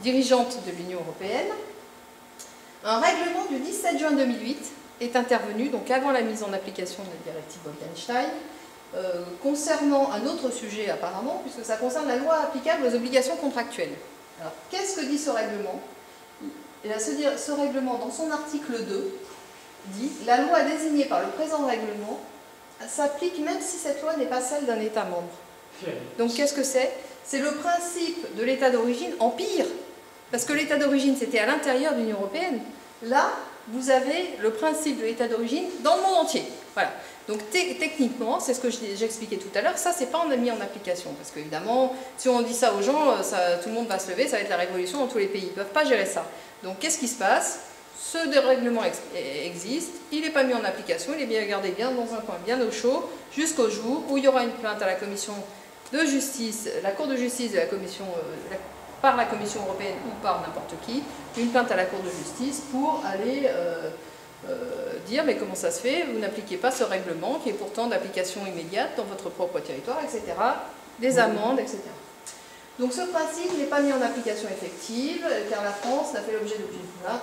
dirigeantes de l'Union européenne, un règlement du 17 juin 2008 est intervenu, donc avant la mise en application de la directive Bolkestein, concernant un autre sujet apparemment, puisque ça concerne la loi applicable aux obligations contractuelles. Alors, qu'est-ce que dit ce règlement? Ce règlement, dans son article 2, dit « La loi désignée par le présent règlement s'applique même si cette loi n'est pas celle d'un État membre. » Donc, qu'est-ce que c'est? C'est le principe de l'État d'origine en pire, parce que l'État d'origine, c'était à l'intérieur de l'Union européenne. Là, vous avez le principe de l'État d'origine dans le monde entier. Voilà. Donc techniquement, c'est ce que j'expliquais tout à l'heure, ça c'est pas mis en application, parce qu'évidemment, si on dit ça aux gens, tout le monde va se lever, ça va être la révolution dans tous les pays, ils ne peuvent pas gérer ça. Donc qu'est-ce qui se passe? Ce dérèglement existe, il n'est pas mis en application, il est bien gardé bien dans un coin bien au chaud, jusqu'au jour où il y aura une plainte à la commission de justice, la Cour de justice de la commission, par la Commission européenne ou par n'importe qui, une plainte à la Cour de justice pour aller dire mais comment ça se fait, vous n'appliquez pas ce règlement qui est pourtant d'application immédiate dans votre propre territoire, etc. Des amendes, etc. Donc ce principe n'est pas mis en application effective, car la France n'a fait l'objet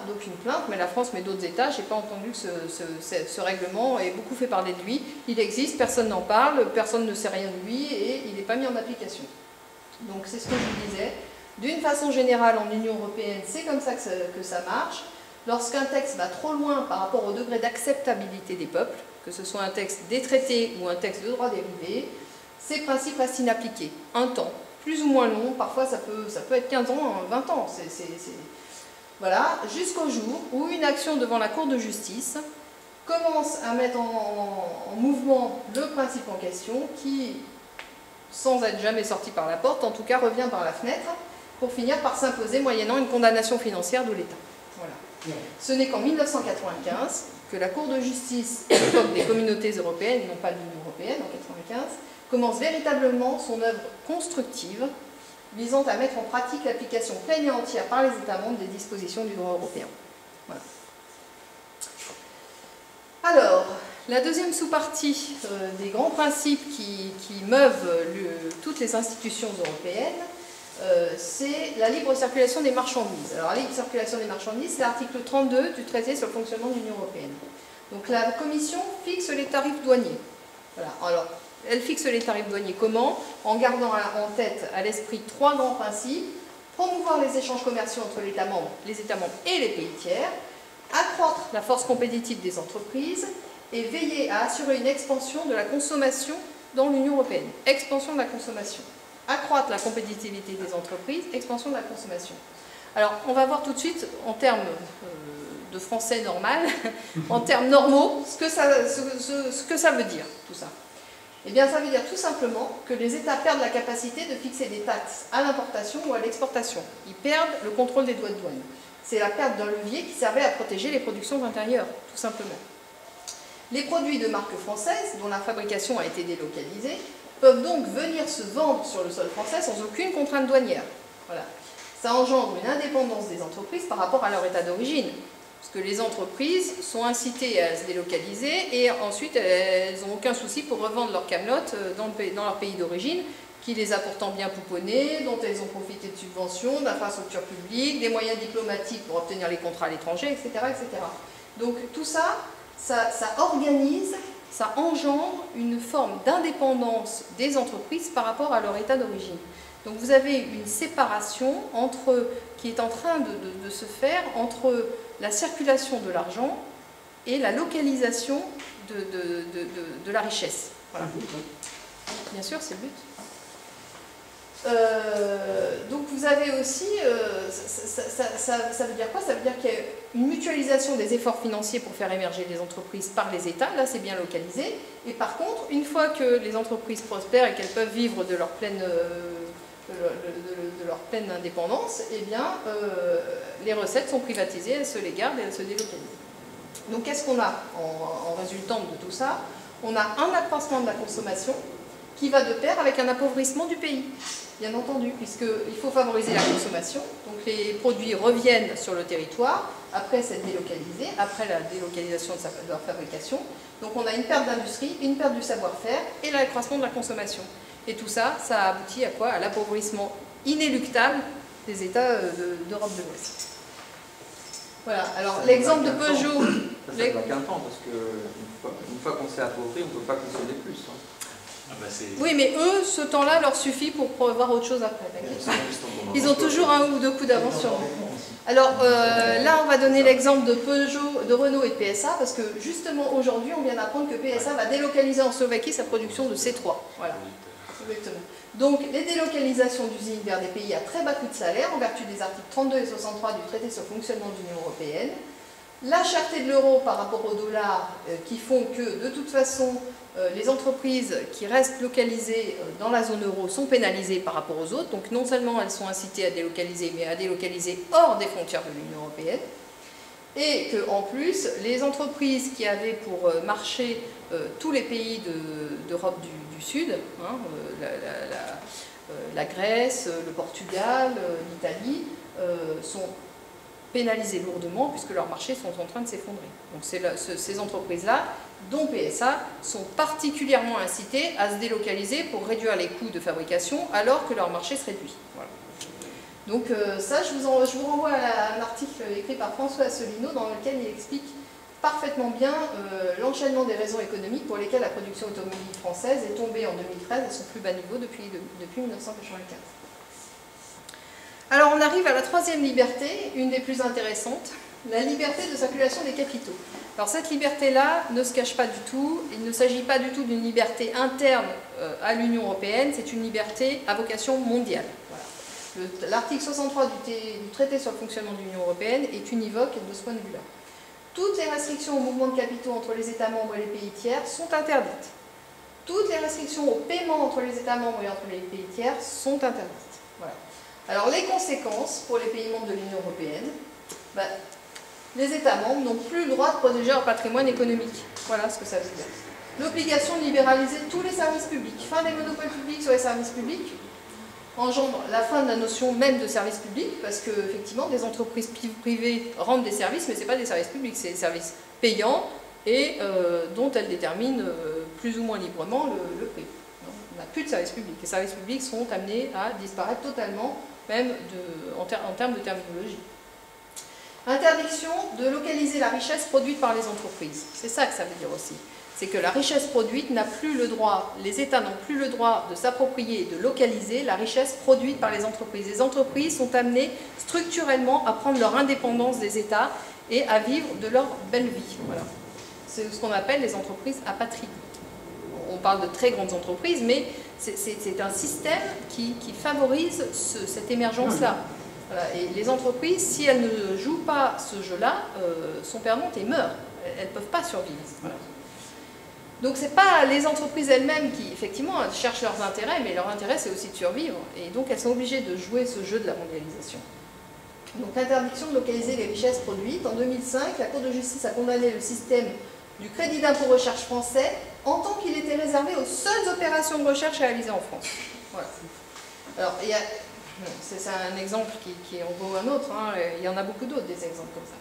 d'aucune plainte, mais la France, mais d'autres États, je n'ai pas entendu que ce règlement est beaucoup fait parler de lui. Il existe, personne n'en parle, personne ne sait rien de lui, et il n'est pas mis en application. Donc c'est ce que je vous disais. D'une façon générale, en Union européenne, c'est comme ça que ça marche. Lorsqu'un texte va trop loin par rapport au degré d'acceptabilité des peuples, que ce soit un texte des traités ou un texte de droit dérivé, ces principes restent inappliqués. Un temps, plus ou moins long, parfois ça peut être 15 ans, 20 ans. Voilà, jusqu'au jour où une action devant la Cour de justice commence à mettre en mouvement le principe en question qui, sans être jamais sorti par la porte, en tout cas revient par la fenêtre, pour finir par s'imposer moyennant une condamnation financière de l'État. Voilà. Ce n'est qu'en 1995 que la Cour de justice, à l'époque des communautés européennes, non pas de l'Union européenne, en 1995, commence véritablement son œuvre constructive visant à mettre en pratique l'application pleine et entière par les États membres des dispositions du droit européen. Voilà. Alors, la deuxième sous-partie des grands principes qui meuvent toutes les institutions européennes, c'est la libre circulation des marchandises. Alors la libre circulation des marchandises, c'est l'article 32 du traité sur le fonctionnement de l'Union européenne. Donc la Commission fixe les tarifs douaniers. Voilà. Alors, elle fixe les tarifs douaniers comment? En gardant en tête, à l'esprit, trois grands principes. Promouvoir les échanges commerciaux entre les États membres et les pays tiers, accroître la force compétitive des entreprises et veiller à assurer une expansion de la consommation dans l'Union européenne. Expansion de la consommation. Accroître la compétitivité des entreprises, expansion de la consommation. Alors, on va voir tout de suite, en termes de français normal, en termes normaux, ce que ça veut dire, tout ça. Eh bien, ça veut dire tout simplement que les États perdent la capacité de fixer des taxes à l'importation ou à l'exportation. Ils perdent le contrôle des droits de douane. C'est la perte d'un levier qui servait à protéger les productions intérieures, tout simplement. Les produits de marque française, dont la fabrication a été délocalisée, peuvent donc venir se vendre sur le sol français sans aucune contrainte douanière. Voilà. Ça engendre une indépendance des entreprises par rapport à leur état d'origine, parce que les entreprises sont incitées à se délocaliser et ensuite elles n'ont aucun souci pour revendre leurs camelotes dans leur pays d'origine, qui les a pourtant bien pouponnés, dont elles ont profité de subventions, d'infrastructures publiques, des moyens diplomatiques pour obtenir les contrats à l'étranger, etc., etc. Donc tout ça, ça organise, ça engendre une forme d'indépendance des entreprises par rapport à leur état d'origine. Donc vous avez une séparation qui est en train de se faire entre la circulation de l'argent et la localisation de la richesse. Voilà. Bien sûr, c'est le but. Donc vous avez aussi, ça veut dire quoi? Ça veut dire qu'il y a une mutualisation des efforts financiers pour faire émerger les entreprises par les États, là c'est bien localisé, et par contre, une fois que les entreprises prospèrent et qu'elles peuvent vivre de leur pleine indépendance, eh bien, les recettes sont privatisées, elles se les gardent et elles se délocalisent. Donc qu'est-ce qu'on a en résultante de tout ça? On a un accroissement de la consommation qui va de pair avec un appauvrissement du pays, bien entendu, puisqu'il faut favoriser la consommation. Donc les produits reviennent sur le territoire, après s'être délocalisés, après la délocalisation de leur fabrication. Donc on a une perte d'industrie, une perte du savoir-faire et l'accroissement de la consommation. Et tout ça, ça aboutit à quoi? À l'appauvrissement inéluctable des États d'Europe de l'Ouest. Voilà, alors l'exemple de Peugeot... Ça ne va qu'un temps, parce qu'une fois qu'on s'est appauvri, on ne peut pas consommer plus. Hein. Ah bah oui, mais eux, ce temps-là leur suffit pour voir autre chose après. Ils ont toujours un ou deux coups d'avance sur nous. Alors là, on va donner l'exemple de Peugeot, de Renault et de PSA, parce que justement aujourd'hui, on vient d'apprendre que PSA va délocaliser en Slovaquie sa production de C3. Voilà. Exactement. Donc les délocalisations d'usines vers des pays à très bas coût de salaire, en vertu des articles 32 et 63 du traité sur le fonctionnement de l'Union européenne, la cherté de l'euro par rapport au dollar, qui font que de toute façon les entreprises qui restent localisées dans la zone euro sont pénalisées par rapport aux autres, donc non seulement elles sont incitées à délocaliser, mais à délocaliser hors des frontières de l'Union européenne, et qu'en plus, les entreprises qui avaient pour marché tous les pays d'Europe du Sud, hein, la Grèce, le Portugal, l'Italie, sont pénalisées lourdement puisque leurs marchés sont en train de s'effondrer. Donc ces entreprises-là, dont PSA, sont particulièrement incitées à se délocaliser pour réduire les coûts de fabrication alors que leur marché se réduit. Voilà. Donc ça, je vous renvoie à un article écrit par François Asselineau dans lequel il explique parfaitement bien l'enchaînement des raisons économiques pour lesquelles la production automobile française est tombée en 2013 à son plus bas niveau depuis 1995. Alors on arrive à la troisième liberté, une des plus intéressantes, la liberté de circulation des capitaux. Alors cette liberté-là ne se cache pas du tout, il ne s'agit pas du tout d'une liberté interne à l'Union européenne, c'est une liberté à vocation mondiale. Voilà. L'article 63 du traité sur le fonctionnement de l'Union européenne est univoque de ce point de vue-là. Toutes les restrictions au mouvement de capitaux entre les États membres et les pays tiers sont interdites. Toutes les restrictions au paiement entre les États membres et entre les pays tiers sont interdites. Voilà. Alors les conséquences pour les pays membres de l'Union européenne, les États membres n'ont plus le droit de protéger leur patrimoine économique. Voilà ce que ça veut dire. L'obligation de libéraliser tous les services publics, fin des monopoles publics sur les services publics, engendre la fin de la notion même de service public, parce que effectivement des entreprises privées rendent des services, mais ce n'est pas des services publics, c'est des services payants et dont elles déterminent plus ou moins librement le prix. On n'a plus de services publics. Les services publics sont amenés à disparaître totalement, même en termes de terminologie. Interdiction de localiser la richesse produite par les entreprises. C'est ça que ça veut dire aussi. C'est que la richesse produite n'a plus le droit, les États n'ont plus le droit de s'approprier et de localiser la richesse produite par les entreprises. Les entreprises sont amenées structurellement à prendre leur indépendance des États et à vivre de leur belle vie. Voilà. C'est ce qu'on appelle les entreprises apatrides. On parle de très grandes entreprises, mais c'est un système qui favorise cette émergence-là. Voilà. Et les entreprises, si elles ne jouent pas ce jeu-là, sont perdantes et meurent. Elles ne peuvent pas survivre. Voilà. Donc ce n'est pas les entreprises elles-mêmes qui, effectivement, cherchent leurs intérêts, mais leur intérêt c'est aussi de survivre. Et donc elles sont obligées de jouer ce jeu de la mondialisation. Donc interdiction de localiser les richesses produites. En 2005, la Cour de justice a condamné le système du crédit d'impôt recherche français en tant qu'il était réservé aux seules opérations de recherche réalisées en France. Voilà. Alors, c'est un exemple qui en vaut un autre, hein. Il y en a beaucoup d'autres des exemples comme ça.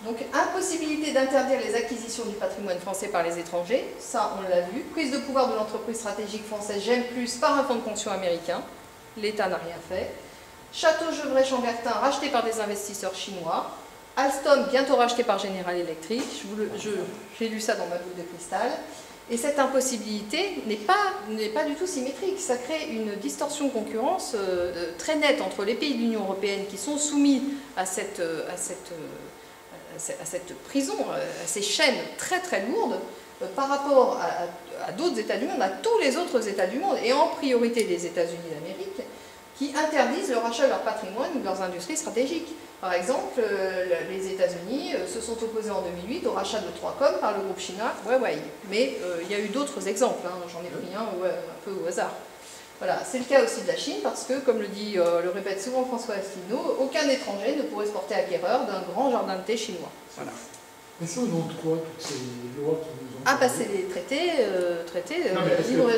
Donc, impossibilité d'interdire les acquisitions du patrimoine français par les étrangers, ça on l'a vu. Prise de pouvoir de l'entreprise stratégique française J'aime Plus par un fonds de pension américain, l'État n'a rien fait. Château Gevrey-Chambertin racheté par des investisseurs chinois. Alstom bientôt racheté par General Electric, j'ai lu ça dans ma boule de cristal. Et cette impossibilité n'est pas du tout symétrique, ça crée une distorsion de concurrence cette prison, à ces chaînes très très lourdes, par rapport à d'autres États du monde, à tous les autres États du monde, et en priorité les États-Unis d'Amérique, qui interdisent le rachat de leur patrimoine ou de leurs industries stratégiques. Par exemple, les États-Unis se sont opposés en 2008 au rachat de 3Com par le groupe chinois Huawei. Mais il y a eu d'autres exemples, hein, j'en ai pris un peu au hasard. Voilà, c'est le cas aussi de la Chine, parce que, comme le répète souvent François Asselineau, aucun étranger ne pourrait se porter acquéreur d'un grand jardin de thé chinois. Voilà. Mais c'est au nom de quoi, toutes ces lois qui nous ont... Ah bah c'est les traités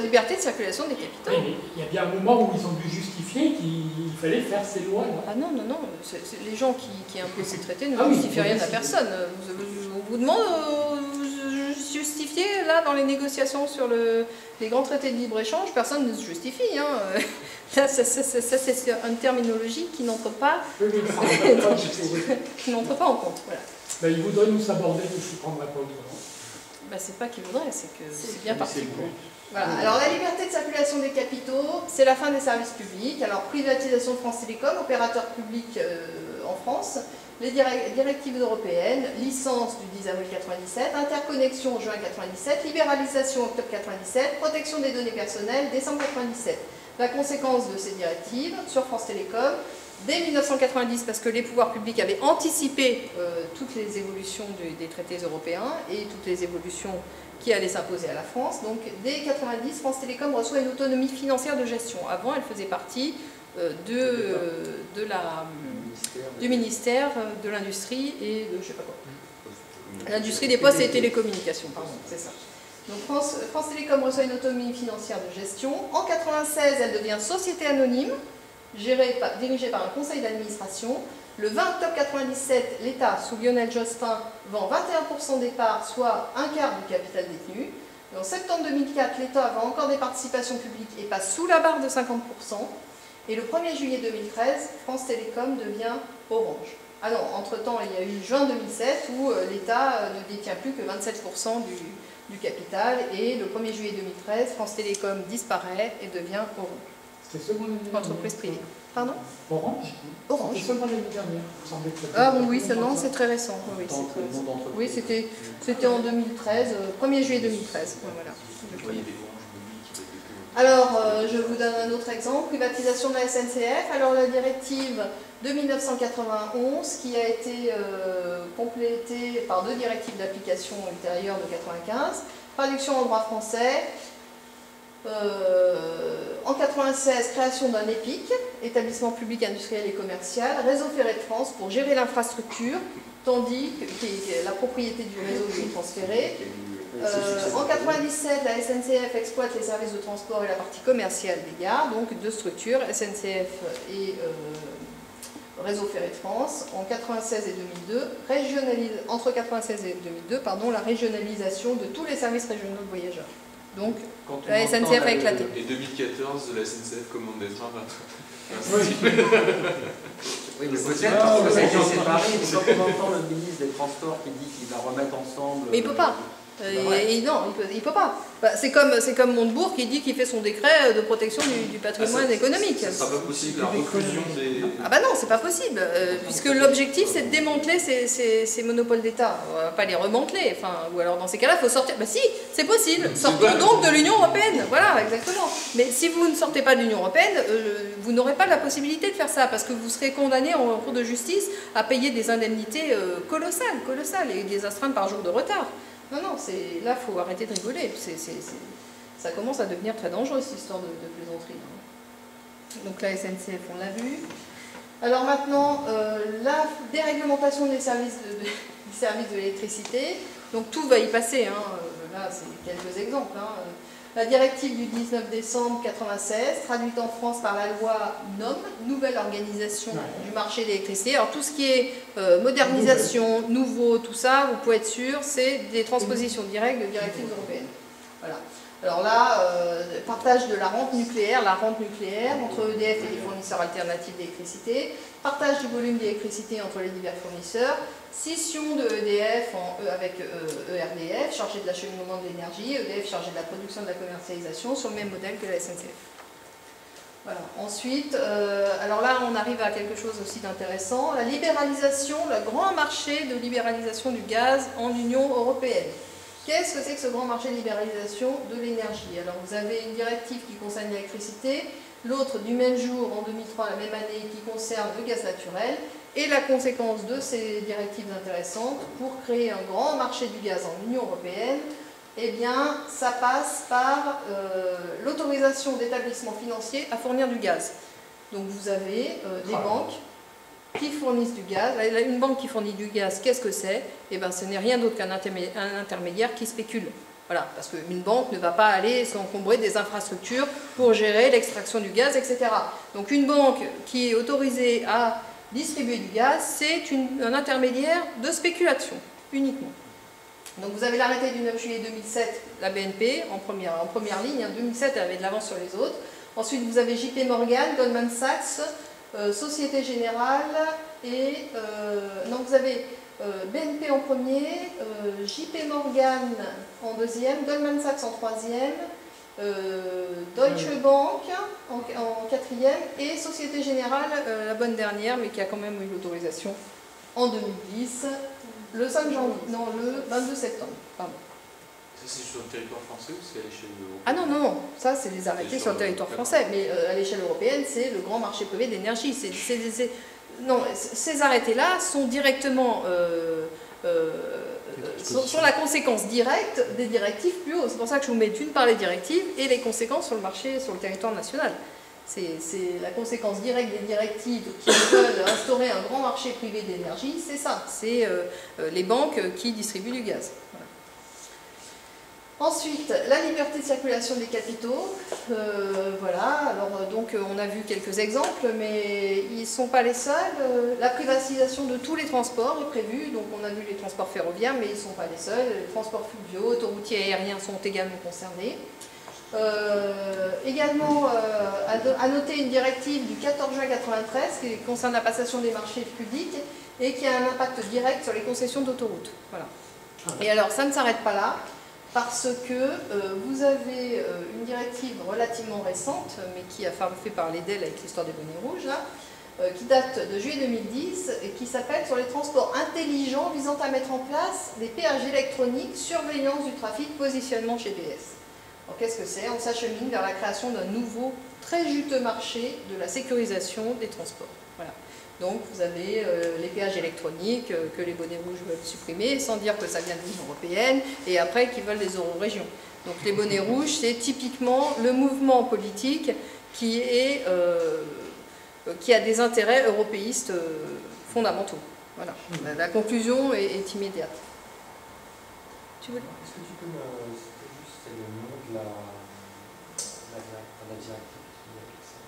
liberté de circulation des capitaux. Oui, mais il y a bien un moment où ils ont dû justifier qu'il fallait faire ces lois-là. Ah non, les gens qui imposent ces traités ne justifient rien à personne. On vous demande de justifier, là, dans les négociations sur les grands traités de libre-échange, personne ne se justifie. Hein. Ça, c'est une terminologie qui n'entre pas, qui n'entre pas en compte. Voilà. Ben, il voudrait nous aborder, mais je ne prendrai pas autrement. Bah, c'est pas qu'il voudrait, c'est que c'est bien parti. Voilà. Alors la liberté de circulation des capitaux, c'est la fin des services publics. Alors privatisation de France Télécom, opérateur public en France, les directives européennes, licence du 10 avril 97, interconnexion en juin 97, libéralisation octobre 97, protection des données personnelles décembre 97. La conséquence de ces directives sur France Télécom, dès 1990, parce que les pouvoirs publics avaient anticipé toutes les évolutions des traités européens et toutes les évolutions qui allaient s'imposer à la France. Donc dès 1990, France Télécom reçoit une autonomie financière de gestion. Avant, elle faisait partie du ministère de l'Industrie et de je sais pas quoi. L'Industrie des Postes et des Télécommunications, pardon, c'est ça. Donc France Télécom reçoit une autonomie financière de gestion. En 1996, elle devient société anonyme, dirigée par un conseil d'administration. Le 20 octobre 1997, l'État, sous Lionel Jospin, vend 21% des parts, soit un quart du capital détenu. Et en septembre 2004, l'État vend encore des participations publiques et passe sous la barre de 50%. Et le 1er juillet 2013, France Télécom devient Orange. Ah non, entre-temps, il y a eu juin 2007 où l'État ne détient plus que 27% du capital. Et le 1er juillet 2013, France Télécom disparaît et devient Orange. C'était seulement l'année dernière. Entreprise privée. Pardon ? Orange ? Orange. C'était seulement l'année dernière. Ah bon, oui, non, c'est très récent. Oui, c'était en 2013, 1er juillet 2013. Voilà. Alors, je vous donne un autre exemple, privatisation de la SNCF. Alors, la directive de 1991, qui a été complétée par 2 directives d'application ultérieures de 1995, traduction en droit français. En 1996, création d'un EPIC, établissement public industriel et commercial, réseau ferré de France pour gérer l'infrastructure, tandis que la propriété du réseau lui est transférée. En 1997, la SNCF exploite les services de transport et la partie commerciale des gares, donc 2 structures, SNCF et Réseau ferré de France. En 1996 et 2002, entre 1996 et 2002, la régionalisation de tous les services régionaux de voyageurs. Donc, la SNCF a éclaté. Et 2014, la SNCF commande des trains. Oui, mais peut-être parce que ça a été séparé. Mais quand on entend le ministre des Transports qui dit qu'il va remettre ensemble... Mais il ne peut pas. Non, il ne peut pas. Bah, c'est comme Montebourg qui dit qu'il fait son décret de protection du patrimoine économique. Ce ne sera pas possible, la refusion des... Ah bah non, c'est pas possible, puisque l'objectif c'est de démanteler ces monopoles d'État. On va pas les remanteler, ou alors dans ces cas-là, il faut sortir. Bah si, c'est possible. Sortons donc de l'Union Européenne. Voilà, exactement. Mais si vous ne sortez pas de l'Union Européenne, vous n'aurez pas la possibilité de faire ça, parce que vous serez condamné en cours de justice à payer des indemnités colossales, et des astreintes par jour de retard. Non, là, il faut arrêter de rigoler. Ça commence à devenir très dangereux, cette histoire de plaisanterie. Donc la SNCF, on l'a vu. Alors maintenant, la déréglementation des services de l'électricité. Donc tout va y passer. Là, c'est quelques exemples. La directive du 19 décembre 1996, traduite en France par la loi NOM, Nouvelle Organisation du marché de l'électricité. Alors tout ce qui est modernisation, nouveau, tout ça, vous pouvez être sûr, c'est des transpositions directes de directives européennes. Voilà. Alors là, partage de la rente nucléaire entre EDF et les fournisseurs alternatifs d'électricité, partage du volume d'électricité entre les divers fournisseurs, scission de EDF avec ERDF, chargé de l'acheminement de l'énergie, EDF chargé de la production et de la commercialisation, sur le même modèle que la SNCF. Voilà. Ensuite, alors là, on arrive à quelque chose aussi d'intéressant, la libéralisation, le grand marché de libéralisation du gaz en Union européenne. Qu'est-ce que c'est que ce grand marché de libéralisation de l'énergie? Alors, vous avez une directive qui concerne l'électricité, l'autre du même jour, en 2003, la même année, qui concerne le gaz naturel, et la conséquence de ces directives intéressantes pour créer un grand marché du gaz en Union européenne, eh bien, ça passe par l'autorisation d'établissements financiers à fournir du gaz. Donc, vous avez des banques qui fournissent du gaz. Une banque qui fournit du gaz, qu'est-ce que c'est? Eh bien, ce n'est rien d'autre qu'un intermédiaire qui spécule. Voilà, parce qu'une banque ne va pas aller s'encombrer des infrastructures pour gérer l'extraction du gaz, etc. Donc, une banque qui est autorisée à distribuer du gaz, c'est un intermédiaire de spéculation, uniquement. Donc vous avez l'arrêté du 9 juillet 2007, la BNP, en première ligne. En 2007, elle avait de l'avance sur les autres. Ensuite, vous avez JP Morgan, Goldman Sachs, Société Générale, et... non, vous avez BNP en premier, JP Morgan en deuxième, Goldman Sachs en troisième, Deutsche Bank en quatrième, et Société Générale, la bonne dernière, mais qui a quand même eu l'autorisation en 2010. Le 5 janvier, non, le 22 septembre, pardon. Ça, c'est sur le territoire français ou c'est à l'échelle européenne? Ah non, non, non, ça c'est les arrêtés sur le territoire français, mais à l'échelle européenne, c'est le grand marché privé d'énergie. Non, ces arrêtés-là sont directement, sont la conséquence directe des directives plus haut. C'est pour ça que je vous mets d'une part les directives et les conséquences sur le marché, sur le territoire national. C'est la conséquence directe des directives qui veulent instaurer un grand marché privé d'énergie, c'est ça, c'est les banques qui distribuent du gaz. Voilà. Ensuite, la liberté de circulation des capitaux, voilà, alors donc on a vu quelques exemples, mais ils ne sont pas les seuls. La privatisation de tous les transports est prévue, donc on a vu les transports ferroviaires, mais ils ne sont pas les seuls. Les transports fluviaux, autoroutiers et aériens sont également concernés. Également à noter une directive du 14 juin 1993 qui concerne la passation des marchés publics et qui a un impact direct sur les concessions d'autoroutes. Voilà. Et alors ça ne s'arrête pas là parce que vous avez une directive relativement récente mais qui a fait parler d'elle avec l'histoire des bonnets rouges là, qui date de juillet 2010 et qui s'appelle sur les transports intelligents visant à mettre en place des péages électroniques, surveillance du trafic, positionnement GPS. Alors qu'est-ce que c'est? On s'achemine vers la création d'un nouveau, très juteux marché de la sécurisation des transports. Voilà. Donc vous avez les péages électroniques que les bonnets rouges veulent supprimer, sans dire que ça vient de l'Union européenne, et après qu'ils veulent des euro-régions. Donc les bonnets rouges, c'est typiquement le mouvement politique qui a des intérêts européistes fondamentaux. Voilà. La conclusion est immédiate. Tu veux? Est-ce que tu peux me citer juste le nom de la directive qui applique ça?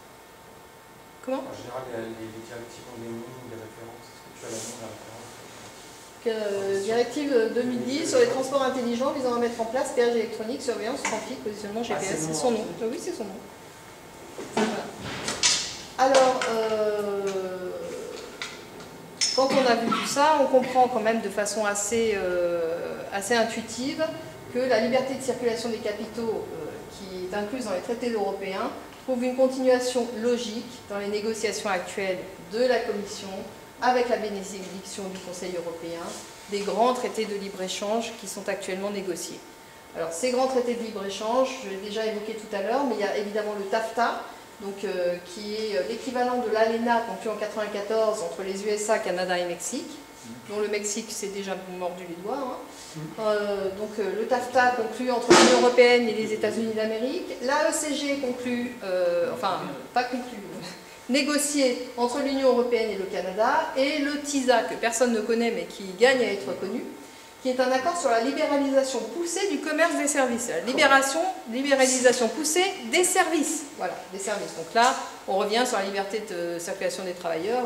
Comment? En général, les directives ont des noms, des références. Est-ce que tu as le nom de la référence? Directive 2010 sur les transports intelligents visant à mettre en place péage électronique, surveillance, trafic, positionnement GPS. C'est son nom. Oui, c'est son nom. Voilà. Alors, quand on a vu tout ça, on comprend quand même de façon assez intuitive que la liberté de circulation des capitaux, qui est incluse dans les traités européens, trouve une continuation logique dans les négociations actuelles de la Commission avec la bénédiction du Conseil européen des grands traités de libre-échange qui sont actuellement négociés. Alors ces grands traités de libre-échange, je l'ai déjà évoqué tout à l'heure, mais il y a évidemment le TAFTA, donc, qui est l'équivalent de l'ALENA conclu en 1994 entre les USA, Canada et Mexique, dont le Mexique s'est déjà mordu les doigts. Hein. Donc le TAFTA conclu entre l'Union européenne et les États-Unis d'Amérique, l'AECG conclu, enfin pas conclu, négocié entre l'Union européenne et le Canada, et le TISA, que personne ne connaît mais qui gagne à être connu, qui est un accord sur la libéralisation poussée du commerce des services. La libéralisation poussée des services. Voilà, des services. Donc là, on revient sur la liberté de circulation des travailleurs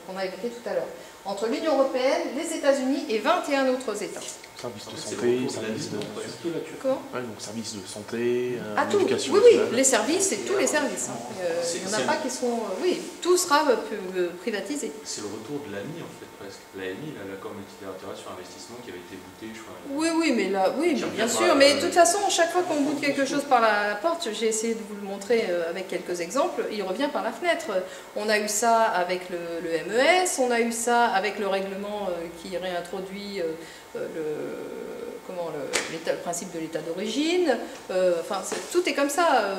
qu'on a évoqué tout à l'heure. Entre l'Union européenne, les États-Unis et 21 autres États. Service de En fait, santé, c'est le retour de la service de... vie, presque. Surtout la Turquie. Comment Ouais, donc service de santé, Ah, tout. éducation Oui, oui, nationale. les services, c'est tous les services. Hein. Il n'y en a pas qui sont... oui, tout sera privatisé. C'est le retour de l'AMI en fait presque. L'AMI, l'accord multilatéral sur investissement qui avait été bouté, je crois. Oui, oui, mais là, oui, Qui bien revient sûr. par- Mais de toute façon, chaque fois qu'on boute quelque chose par la porte, j'ai essayé de vous le montrer avec quelques exemples, il revient par la fenêtre. On a eu ça avec le MES, on a eu ça avec le règlement qui réintroduit le principe de l'état d'origine. Enfin, tout est comme ça.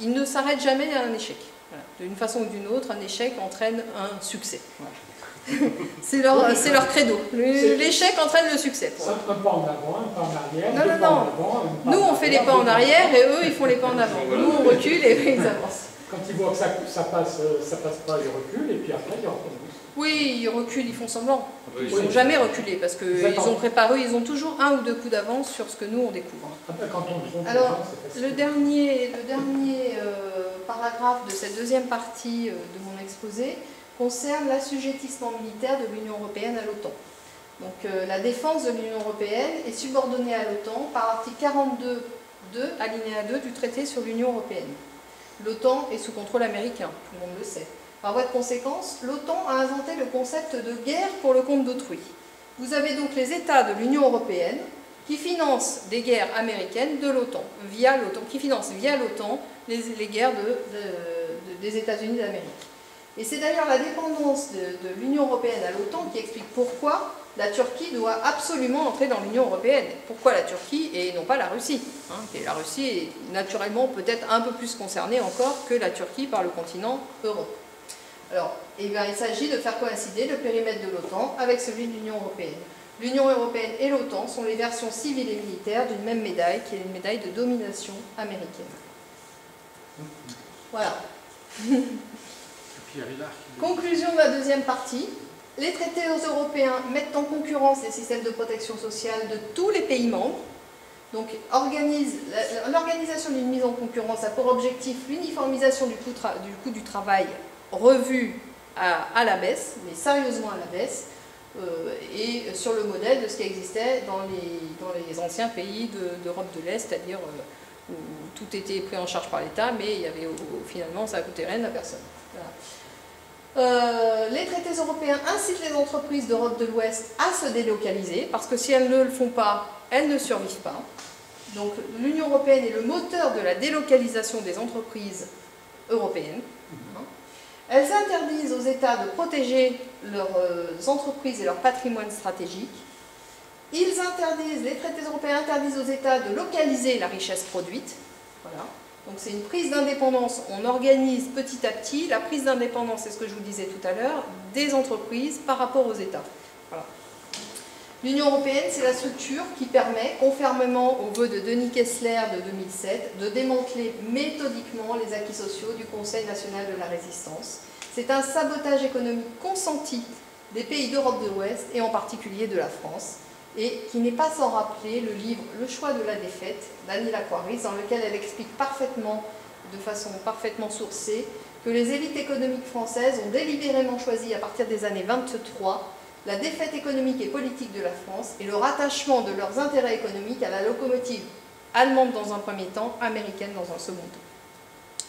Il ne s'arrête jamais à un échec. Voilà. D'une façon ou d'une autre, un échec entraîne un succès. Voilà. C'est leur credo. L'échec entraîne le succès. Pour eux. Un pas en avant, un pas en arrière, Non, deux non, pas en non. avant, un pas Nous, en on fait les arrière, pas en deux arrière et eux, ils font les pas en avant. Nous, on recule et eux, ils avancent. Quand ils voient que ça passe pas, ils reculent et puis après ils recommencent. Oui, ils reculent, ils font semblant. Oui, Ils n'ont jamais reculé parce qu'ils D'accord. ont préparé, ils ont toujours un ou deux coups d'avance sur ce que nous, on découvre. Après, quand on trompe Alors, les gens, c'est facile. le dernier paragraphe de cette deuxième partie de mon exposé concerne l'assujettissement militaire de l'Union européenne à l'OTAN. Donc la défense de l'Union européenne est subordonnée à l'OTAN par l'article 42.2, alinéa 2 du traité sur l'Union européenne. L'OTAN est sous contrôle américain, tout le monde le sait. Par voie de conséquence, l'OTAN a inventé le concept de guerre pour le compte d'autrui. Vous avez donc les États de l'Union européenne qui financent des guerres américaines de l'OTAN, qui financent via l'OTAN les guerres des États-Unis d'Amérique. Et c'est d'ailleurs la dépendance de l'Union européenne à l'OTAN qui explique pourquoi la Turquie doit absolument entrer dans l'Union européenne. Pourquoi la Turquie et non pas la Russie, hein, et la Russie est naturellement peut-être un peu plus concernée encore que la Turquie par le continent Europe. Alors, il s'agit de faire coïncider le périmètre de l'OTAN avec celui de l'Union européenne. L'Union européenne et l'OTAN sont les versions civiles et militaires d'une même médaille, qui est une médaille de domination américaine. Voilà. Conclusion de la deuxième partie. Les traités européens mettent en concurrence les systèmes de protection sociale de tous les pays membres. Donc, l'organisation d'une mise en concurrence a pour objectif l'uniformisation du coût du travail revu à la baisse, mais sérieusement à la baisse, et sur le modèle de ce qui existait dans les anciens pays d'Europe de l'Est, c'est-à-dire où tout était pris en charge par l'État, mais il y avait, finalement ça ne coûtait rien à personne. Voilà. Les traités européens incitent les entreprises d'Europe de l'Ouest à se délocaliser, parce que si elles ne le font pas, elles ne survivent pas. Donc l'Union européenne est le moteur de la délocalisation des entreprises européennes. Elles interdisent aux États de protéger leurs entreprises et leur patrimoine stratégique. Les traités européens interdisent aux États de localiser la richesse produite. Voilà. Donc c'est une prise d'indépendance. On organise petit à petit la prise d'indépendance, c'est ce que je vous disais tout à l'heure, des entreprises par rapport aux États. Voilà. L'Union européenne, c'est la structure qui permet, conformément au vœu de Denis Kessler de 2007, de démanteler méthodiquement les acquis sociaux du Conseil national de la résistance. C'est un sabotage économique consenti des pays d'Europe de l'Ouest, et en particulier de la France, et qui n'est pas sans rappeler le livre « Le choix de la défaite » d'Annie Lacroix-Ries, dans lequel elle explique parfaitement, de façon parfaitement sourcée, que les élites économiques françaises ont délibérément choisi, à partir des années 23, la défaite économique et politique de la France et le rattachement de leurs intérêts économiques à la locomotive allemande dans un premier temps, américaine dans un second temps.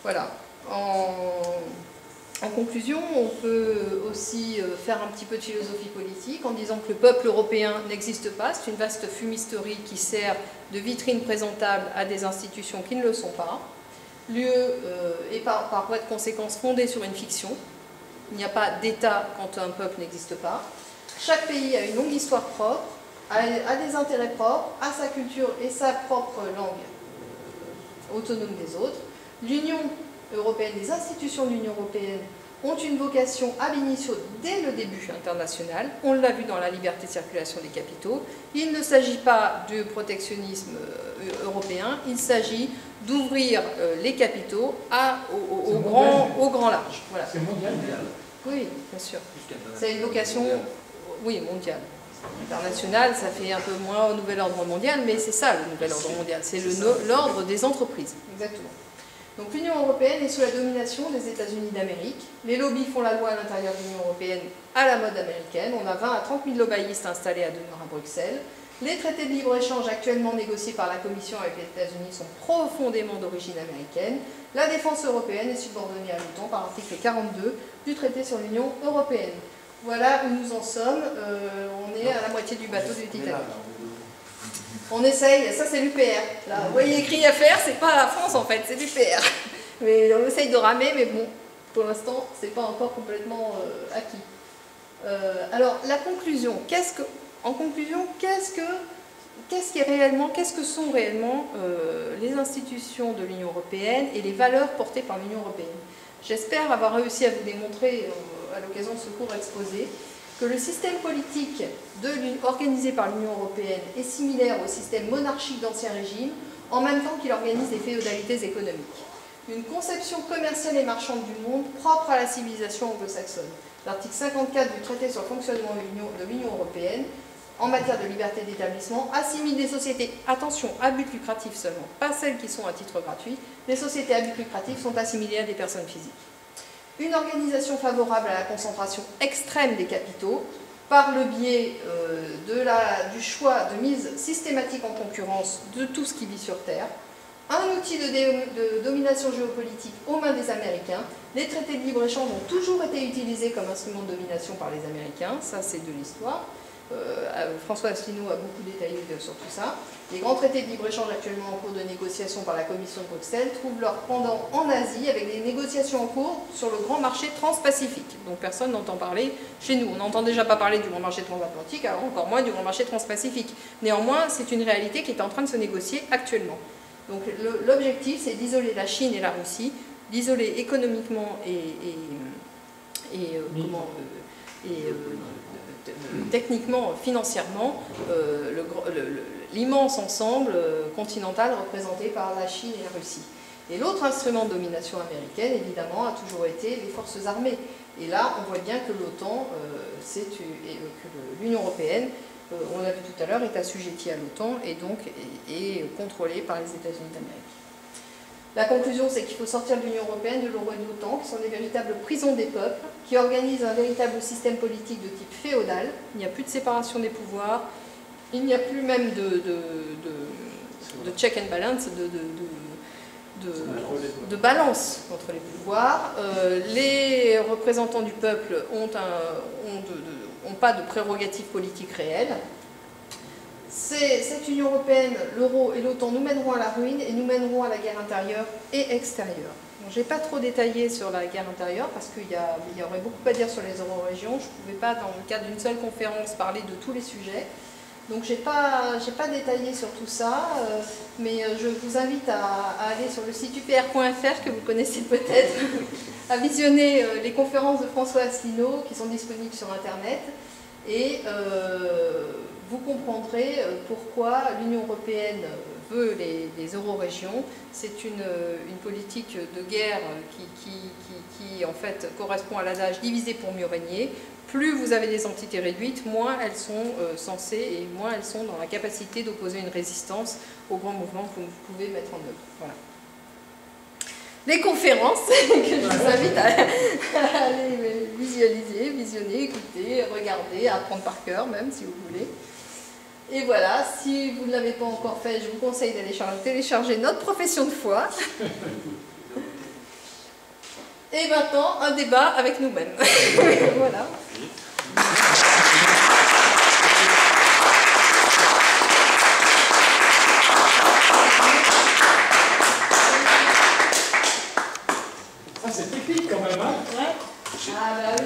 Voilà. En conclusion, on peut aussi faire un petit peu de philosophie politique en disant que le peuple européen n'existe pas. C'est une vaste fumisterie qui sert de vitrine présentable à des institutions qui ne le sont pas. L'UE est par voie de conséquence fondée sur une fiction. Il n'y a pas d'État quand un peuple n'existe pas. Chaque pays a une longue histoire propre, a des intérêts propres, a sa culture et sa propre langue autonome des autres. L'Union européenne, les institutions de l'Union européenne ont une vocation ab initio dès le début international. On l'a vu dans la liberté de circulation des capitaux. Il ne s'agit pas du protectionnisme européen, il s'agit d'ouvrir les capitaux au grand large. Voilà. C'est mondial. Oui, bien sûr. C'est une vocation, oui, mondiale. International, ça fait un peu moins au nouvel ordre mondial, mais c'est ça le nouvel ordre mondial, c'est l'ordre des entreprises, exactement. Donc l'Union européenne est sous la domination des États-Unis d'Amérique. Les lobbies font la loi à l'intérieur de l'Union européenne à la mode américaine. On a 20 à 30 000 lobbyistes installés à demeure à Bruxelles. Les traités de libre-échange actuellement négociés par la Commission avec les États-Unis sont profondément d'origine américaine. La défense européenne est subordonnée à l'OTAN par l'article 42 du traité sur l'Union européenne. Voilà où nous en sommes. On est à la moitié du bateau du Titanic. On essaye, ça c'est l'UPR. Là, vous voyez écrit à faire, c'est pas la France en fait, c'est l'UPR. Mais on essaye de ramer, mais bon, pour l'instant, c'est pas encore complètement acquis. Alors, la conclusion. En conclusion, qu'est-ce que sont réellement les institutions de l'Union européenne et les valeurs portées par l'Union européenne? J'espère avoir réussi à vous démontrer, à l'occasion de ce cours exposé, que le système politique organisé par l'Union européenne est similaire au système monarchique d'Ancien Régime, en même temps qu'il organise des féodalités économiques. Une conception commerciale et marchande du monde propre à la civilisation anglo-saxonne. L'article 54 du traité sur le fonctionnement de l'Union européenne, en matière de liberté d'établissement, assimile les sociétés, attention, à but lucratif seulement, pas celles qui sont à titre gratuit, les sociétés à but lucratif sont assimilées à des personnes physiques. Une organisation favorable à la concentration extrême des capitaux par le biais du choix de mise systématique en concurrence de tout ce qui vit sur Terre, un outil de domination géopolitique aux mains des Américains. Les traités de libre-échange ont toujours été utilisés comme instrument de domination par les Américains, ça c'est de l'histoire. François Asselineau a beaucoup détaillé sur tout ça. Les grands traités de libre-échange actuellement en cours de négociation par la Commission de Bruxelles trouvent leur pendant en Asie avec des négociations en cours sur le grand marché transpacifique. Donc personne n'entend parler chez nous. On n'entend déjà pas parler du grand marché transatlantique, alors encore moins du grand marché transpacifique. Néanmoins, c'est une réalité qui est en train de se négocier actuellement. Donc l'objectif, c'est d'isoler la Chine et la Russie, d'isoler économiquement techniquement, financièrement, l'immense ensemble continental représenté par la Chine et la Russie. Et l'autre instrument de domination américaine, évidemment, a toujours été les forces armées. Et là, on voit bien que l'OTAN, que l'Union européenne, on l'a vu tout à l'heure, est assujettie à l'OTAN et donc est contrôlée par les États-Unis d'Amérique. La conclusion, c'est qu'il faut sortir de l'Union européenne, de l'euro et de l'OTAN, qui sont des véritables prisons des peuples, qui organisent un véritable système politique de type féodal. Il n'y a plus de séparation des pouvoirs, il n'y a plus même de check and balance, de balance entre les pouvoirs. Les représentants du peuple n'ont pas de prérogatives politiques réelles. Cette Union européenne, l'euro et l'OTAN nous mèneront à la ruine et nous mèneront à la guerre intérieure et extérieure. Je n'ai pas trop détaillé sur la guerre intérieure parce qu'il y aurait beaucoup à dire sur les euro-régions. Je ne pouvais pas, dans le cadre d'une seule conférence, parler de tous les sujets. Donc je n'ai pas détaillé sur tout ça, mais je vous invite à aller sur le site upr.fr que vous connaissez peut-être, à visionner les conférences de François Asselineau qui sont disponibles sur Internet et vous comprendrez pourquoi l'Union européenne veut les euro-régions. C'est une politique de guerre qui en fait correspond à l'adage diviser pour mieux régner. Plus vous avez des entités réduites, moins elles sont censées et moins elles sont dans la capacité d'opposer une résistance aux grands mouvements que vous pouvez mettre en œuvre. Voilà. Les conférences que je vous invite à aller visualiser, visionner, écouter, regarder, apprendre par cœur même si vous voulez. Et voilà, si vous ne l'avez pas encore fait, je vous conseille d'aller télécharger notre profession de foi. Et maintenant, un débat avec nous-mêmes. Voilà. Ça, c'est technique quand même, hein? Ouais. Ah, bah oui.